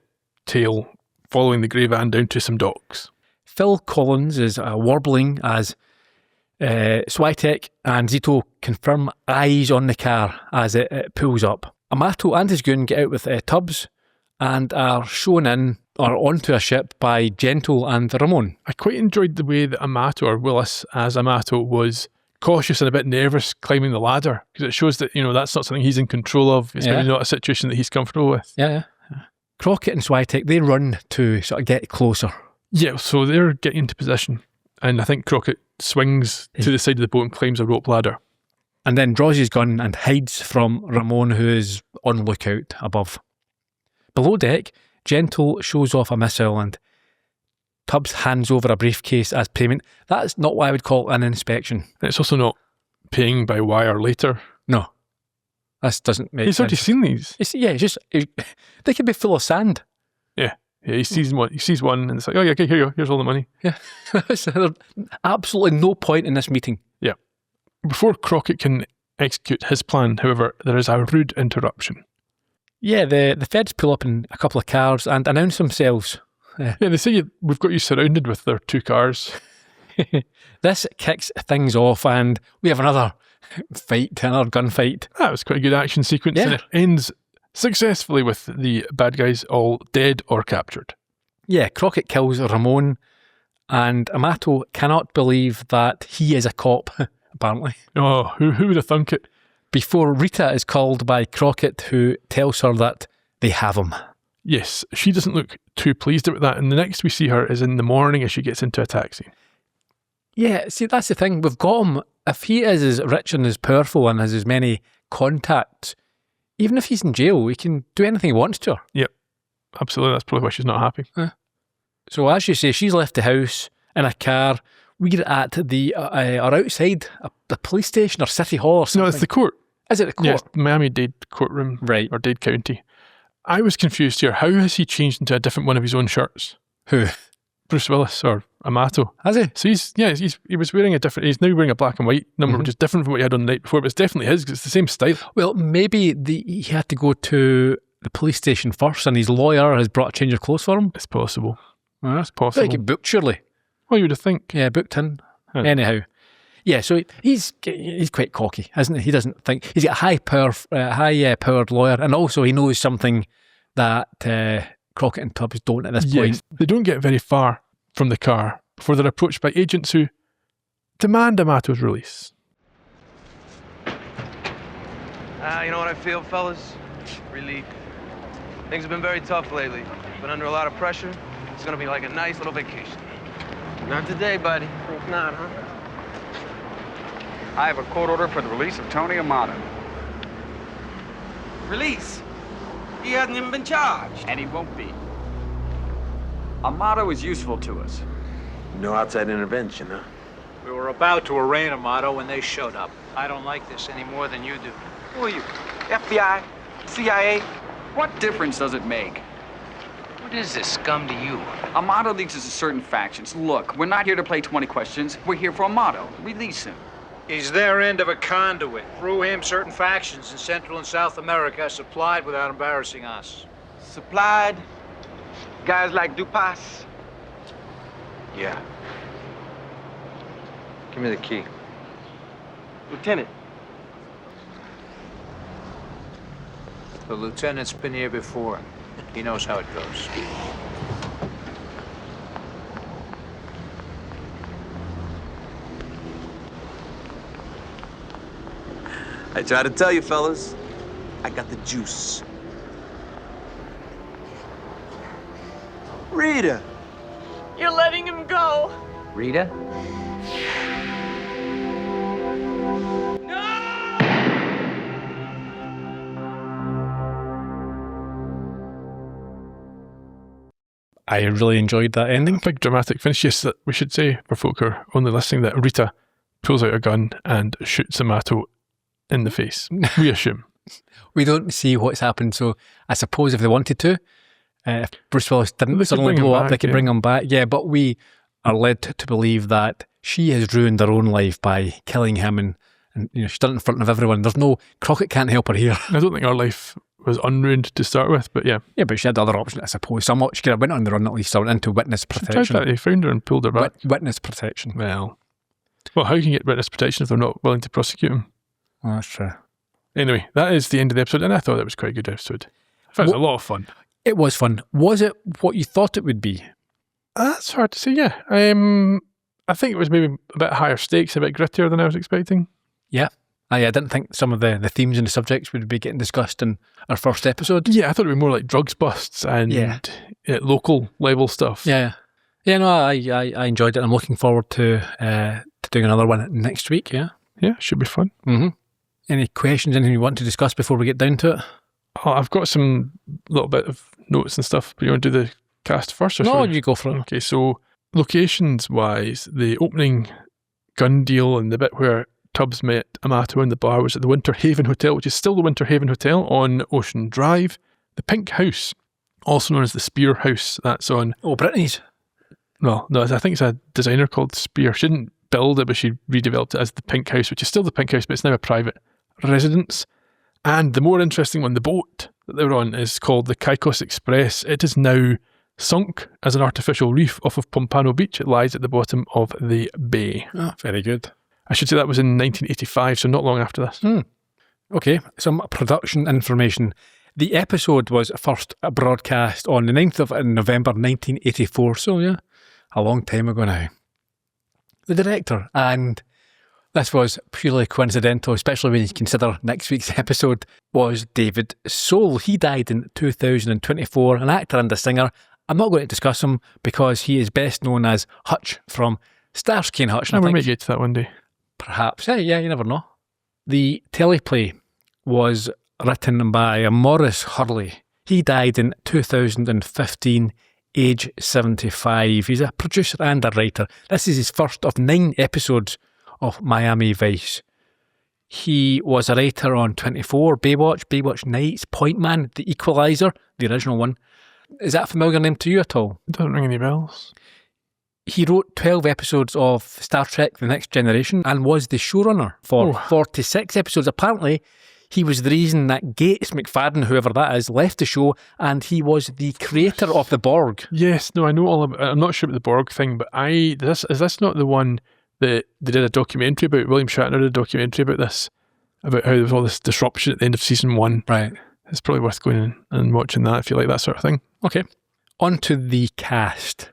Speaker 3: tail following the grey van down to some docks.
Speaker 2: Phil Collins is warbling as Switek and Zito confirm eyes on the car as it pulls up. Amato and his goon get out with Tubbs and are shown in or onto a ship by Gentle and Ramon.
Speaker 3: I quite enjoyed the way that Amato, or Willis as Amato, was cautious and a bit nervous climbing the ladder, because it shows that, that's not something he's in control of. It's maybe not a situation that he's comfortable with.
Speaker 2: Yeah. Crockett and Switek, they run to sort of get closer.
Speaker 3: Yeah, so they're getting into position, and I think Crockett swings to the side of the boat and climbs a rope ladder.
Speaker 2: And then draws his gun and hides from Ramon, who is on lookout above. Below deck, Gentle shows off a missile and Tubbs hands over a briefcase as payment. That's not what I would call an inspection.
Speaker 3: It's also not paying by wire later.
Speaker 2: No. This doesn't make sense.
Speaker 3: He's already seen these.
Speaker 2: They could be full of sand.
Speaker 3: Yeah, he sees one. He sees one and it's like, oh yeah, okay, here you go. Here's all the money.
Speaker 2: Yeah. There's absolutely no point in this meeting.
Speaker 3: Yeah. Before Crockett can execute his plan, however, there is a rude interruption.
Speaker 2: Yeah, the feds pull up in a couple of cars and announce themselves.
Speaker 3: Yeah, they say we've got you surrounded with their 2 cars.
Speaker 2: This kicks things off and we have another gunfight.
Speaker 3: That was quite a good action sequence, and it ends successfully with the bad guys all dead or captured.
Speaker 2: Yeah, Crockett kills Ramon and Amato cannot believe that he is a cop, apparently.
Speaker 3: Oh, who would have thunk it?
Speaker 2: Before Rita is called by Crockett, who tells her that they have him.
Speaker 3: Yes, she doesn't look too pleased about that, and the next we see her is in the morning as she gets into a taxi.
Speaker 2: Yeah, see, that's the thing. We've got him. If he is as rich and as powerful and has as many contacts, even if he's in jail, he can do anything he wants to her.
Speaker 3: Yep, absolutely. That's probably why she's not happy.
Speaker 2: So as you say, she's left the house in a car. We're at the or outside the police station or city hall or something.
Speaker 3: No, it's the court.
Speaker 2: Is it the court?
Speaker 3: Yeah, it's Miami-Dade courtroom.
Speaker 2: Right.
Speaker 3: Or Dade County. I was confused here. How has he changed into a different one of his own shirts?
Speaker 2: Who?
Speaker 3: Bruce Willis or Amato.
Speaker 2: Has he?
Speaker 3: So he was wearing he's now wearing a black and white number, which is different from what he had on the night before, but it's definitely his because it's the same style.
Speaker 2: Well, maybe he had to go to the police station first and his lawyer has brought a change of clothes for him.
Speaker 3: It's possible.
Speaker 2: That's
Speaker 3: possible.
Speaker 2: They get booked, surely.
Speaker 3: Well, you would have think.
Speaker 2: Yeah, booked in. Huh. Anyhow. Yeah, so he's quite cocky, isn't he? He doesn't think... He's got a high-powered lawyer, and also he knows something that Crockett and Tubbs don't at this point.
Speaker 3: They don't get very far from the car before they're approached by agents who demand Amato's release.
Speaker 4: You know what I feel, fellas? Relief. Things have been very tough lately. Been under a lot of pressure. It's gonna be like a nice little vacation. Not today, buddy. Think not, huh?
Speaker 10: I have a court order for the release of Tony Amato.
Speaker 4: Release? He hasn't even been charged.
Speaker 10: And he won't be. Amato is useful to us.
Speaker 4: No outside intervention, huh?
Speaker 7: We were about to arraign Amato when they showed up. I don't like this any more than you do.
Speaker 10: Who are you?
Speaker 4: FBI? CIA?
Speaker 10: What difference does it make?
Speaker 1: What is this scum to you?
Speaker 10: Amato leads us to certain factions. Look, we're not here to play 20 questions. We're here for Amato. Release him.
Speaker 7: He's their end of a conduit. Through him, certain factions in Central and South America are supplied without embarrassing us.
Speaker 4: Supplied? Guys like Dupas? Yeah. Give me the key. Lieutenant.
Speaker 7: The lieutenant's been here before. He knows how it goes.
Speaker 11: I tried to tell you, fellas. I got the juice. Rita!
Speaker 5: You're letting him go.
Speaker 1: Rita?
Speaker 2: I really enjoyed that ending.
Speaker 3: Big dramatic finish. Yes, that we should say for folk who are only listening that Rita pulls out a gun and shoots Amato in the face. We assume.
Speaker 2: We don't see what's happened, so I suppose if they wanted to, if Bruce Willis didn't suddenly blow up, they could bring him back. Yeah, but we are led to believe that she has ruined her own life by killing him, and she's done it in front of everyone. There's no, Crockett can't help her here.
Speaker 3: I don't think her life was unruined to start with, but yeah.
Speaker 2: Yeah, but she had other options, I suppose. She could have went on the run at least, or went into witness protection.
Speaker 3: She tried that, he found her and pulled her back.
Speaker 2: Witness protection.
Speaker 3: Well, how can you get witness protection if they're not willing to prosecute him?
Speaker 2: Oh, that's true.
Speaker 3: Anyway, that is the end of the episode, and I thought it was quite a good episode. I thought it was a lot of fun.
Speaker 2: It was fun. Was it what you thought it would be?
Speaker 3: That's hard to say, yeah. I think it was maybe a bit higher stakes, a bit grittier than I was expecting.
Speaker 2: Yeah. I didn't think some of the themes and the subjects would be getting discussed in our first episode.
Speaker 3: Yeah, I thought it would be more like drugs busts and local level stuff.
Speaker 2: Yeah. Yeah, no, I enjoyed it. I'm looking forward to doing another one next week, yeah.
Speaker 3: Yeah, should be fun.
Speaker 2: Mm-hmm. Any questions, anything you want to discuss before we get down to it?
Speaker 3: Oh, I've got some little bit of notes and stuff, but you want to do the cast first? Or
Speaker 2: no, you go for it.
Speaker 3: Okay, so locations-wise, the opening gun deal and the bit where Tubbs met Amato in the bar was at the Winter Haven Hotel, which is still the Winter Haven Hotel on Ocean Drive. The Pink House, also known as the Spear House, that's on...
Speaker 2: Oh, Brittany's.
Speaker 3: Well, no, I think it's a designer called Spear. She didn't build it, but she redeveloped it as the Pink House, which is still the Pink House, but it's now a private residence. And the more interesting one, the boat that they were on, is called the Caicos Express. It is now sunk as an artificial reef off of Pompano Beach. It lies at the bottom of the bay.
Speaker 2: Oh, very good.
Speaker 3: I should say that was in 1985, so not long after this.
Speaker 2: Okay, some production information. The episode was first broadcast on the 9th of November 1984, so yeah, a long time ago now. The director, and this was purely coincidental, especially when you consider next week's episode, was David Soul. He died in 2024, an actor and a singer. I'm not going to discuss him because he is best known as Hutch from Starsky and Hutch.
Speaker 3: I might get to that one day.
Speaker 2: Perhaps. Yeah, you never know. The teleplay was written by Maurice Hurley. He died in 2015, age 75. He's a producer and a writer. This is his first of 9 episodes of Miami Vice. He was a writer on 24, Baywatch Nights, Point Man, The Equalizer, the original one. Is that a familiar name to you at all?
Speaker 3: It doesn't ring any bells.
Speaker 2: He wrote 12 episodes of Star Trek The Next Generation and was the showrunner for 46 episodes. Apparently, he was the reason that Gates McFadden, whoever that is, left the show, and he was the creator of the Borg.
Speaker 3: Yes, no, I know all about it. I'm not sure about the Borg thing, but is this not the one that they did a documentary about? William Shatner did a documentary about this, about how there was all this disruption at the end of season 1.
Speaker 2: Right.
Speaker 3: It's probably worth going in and watching that if you like that sort of thing.
Speaker 2: Okay. On to the cast.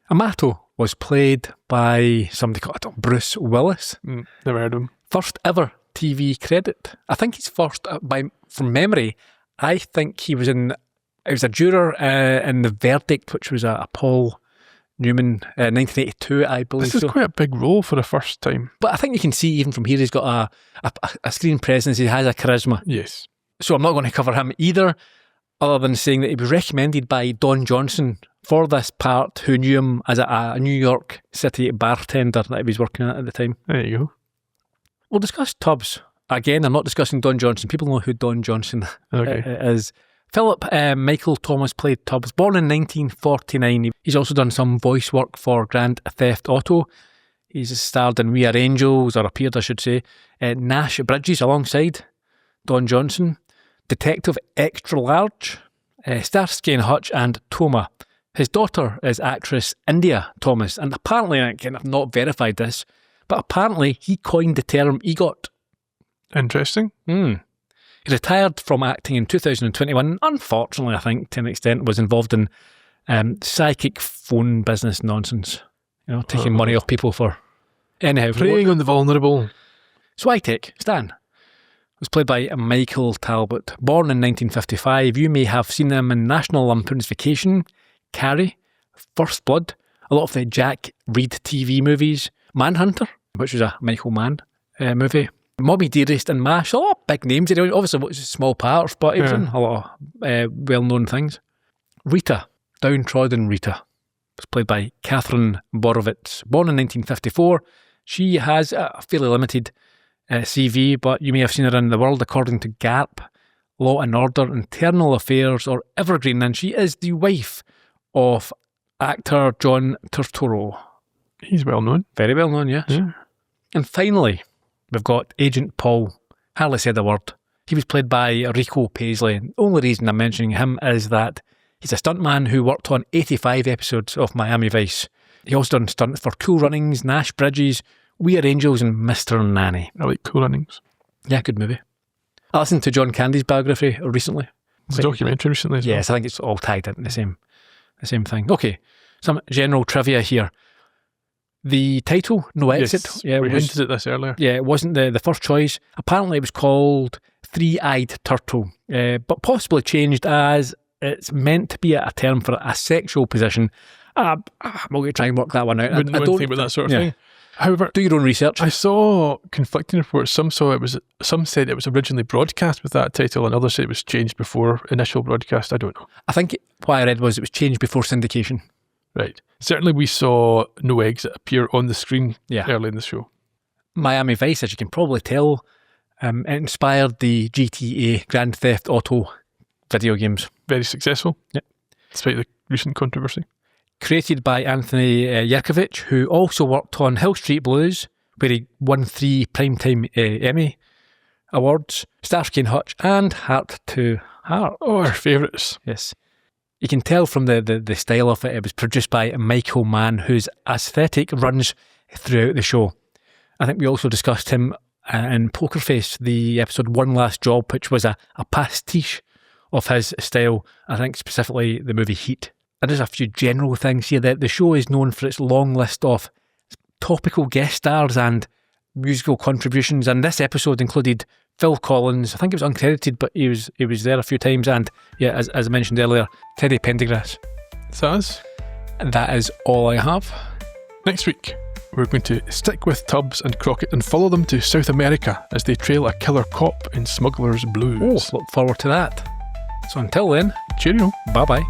Speaker 2: Amato was played by somebody called Bruce Willis.
Speaker 3: Never heard of him.
Speaker 2: First ever TV credit. I think he's first, from memory, I think he was a juror in The Verdict, which was a Paul Newman, 1982, I believe.
Speaker 3: This is quite a big role for the first time.
Speaker 2: But I think you can see even from here he's got a screen presence, he has a charisma.
Speaker 3: Yes.
Speaker 2: So I'm not going to cover him either, other than saying that he was recommended by Don Johnson for this part, who knew him as a New York City bartender that he was working at the time.
Speaker 3: There you go.
Speaker 2: We'll discuss Tubbs. Again, I'm not discussing Don Johnson. People know who Don Johnson is. Philip Michael Thomas played Tubbs, born in 1949. He's also done some voice work for Grand Theft Auto. He's starred in We Are Angels, or appeared, I should say, Nash Bridges alongside Don Johnson, Detective Extra Large, Starsky and Hutch, and Toma. His daughter is actress India Thomas, and apparently, again, I've not verified this, but apparently he coined the term EGOT.
Speaker 3: Interesting.
Speaker 2: He retired from acting in 2021. Unfortunately, I think, to an extent, was involved in psychic phone business nonsense. Taking money off people for... Anyhow.
Speaker 3: Preying on the vulnerable.
Speaker 2: Switek, Stan, was played by Michael Talbot. Born in 1955, you may have seen him in National Lampoon's Vacation, Carrie, First Blood, a lot of the Jack Reed TV movies, Manhunter, which was a Michael Mann movie, Moby Dearest and MASH, a lot of big names. Obviously, it was small parts, but he was in a lot of well-known things. Rita, downtrodden Rita. was played by Catherine Borovitz. Born in 1954, she has a fairly limited CV, but you may have seen her in The World According to Garp, Law and Order, Internal Affairs, or Evergreen, and she is the wife of actor John Turturro.
Speaker 3: He's well known.
Speaker 2: Very well known, yes.
Speaker 3: Yeah.
Speaker 2: And finally, we've got Agent Paul. Hardly said a word. He was played by Rico Paisley. The only reason I'm mentioning him is that he's a stuntman who worked on 85 episodes of Miami Vice. He also done stunts for Cool Runnings, Nash Bridges, We Are Angels, and Mr. Nanny.
Speaker 3: I like Cool Runnings.
Speaker 2: Yeah, good movie. I listened to John Candy's biography recently.
Speaker 3: It's a documentary recently as well.
Speaker 2: Yes, I think it's all tied into the same thing. Okay, some general trivia here. The title, No Exit.
Speaker 3: Yes,
Speaker 2: yeah,
Speaker 3: we hinted at this earlier.
Speaker 2: Yeah, it wasn't the first choice. Apparently it was called Three-Eyed Turtle, but possibly changed as it's meant to be a term for a sexual position. I'm going to try and work that one out.
Speaker 3: I don't think about that sort of thing. However,
Speaker 2: do your own research.
Speaker 3: I saw conflicting reports. Some said it was originally broadcast with that title, and others said it was changed before initial broadcast. I don't know.
Speaker 2: I think what I read was it was changed before syndication.
Speaker 3: Right. Certainly we saw No Exit appear on the screen early in the show.
Speaker 2: Miami Vice, as you can probably tell, it inspired the GTA Grand Theft Auto video games.
Speaker 3: Very successful.
Speaker 2: Yep.
Speaker 3: Despite the recent controversy.
Speaker 2: Created by Anthony Yerkovich, who also worked on Hill Street Blues, where he won 3 Primetime Emmy Awards, Starsky and Hutch, and Heart to Heart.
Speaker 3: Oh, our favourites.
Speaker 2: Yes. You can tell from the style of it, it was produced by Michael Mann, whose aesthetic runs throughout the show. I think we also discussed him in Poker Face, the episode One Last Job, which was a pastiche of his style, I think specifically the movie Heat. And there's a few general things here. The show is known for its long list of topical guest stars and musical contributions, and this episode included Phil Collins. I think it was uncredited, but he was there a few times, and yeah, as I mentioned earlier, Teddy Pendergrass.
Speaker 3: So us.
Speaker 2: And that is all I have.
Speaker 3: Next week, we're going to stick with Tubbs and Crockett and follow them to South America as they trail a killer cop in Smuggler's Blues.
Speaker 2: Oh, look forward to that. So until then,
Speaker 3: cheerio.
Speaker 2: Bye-bye.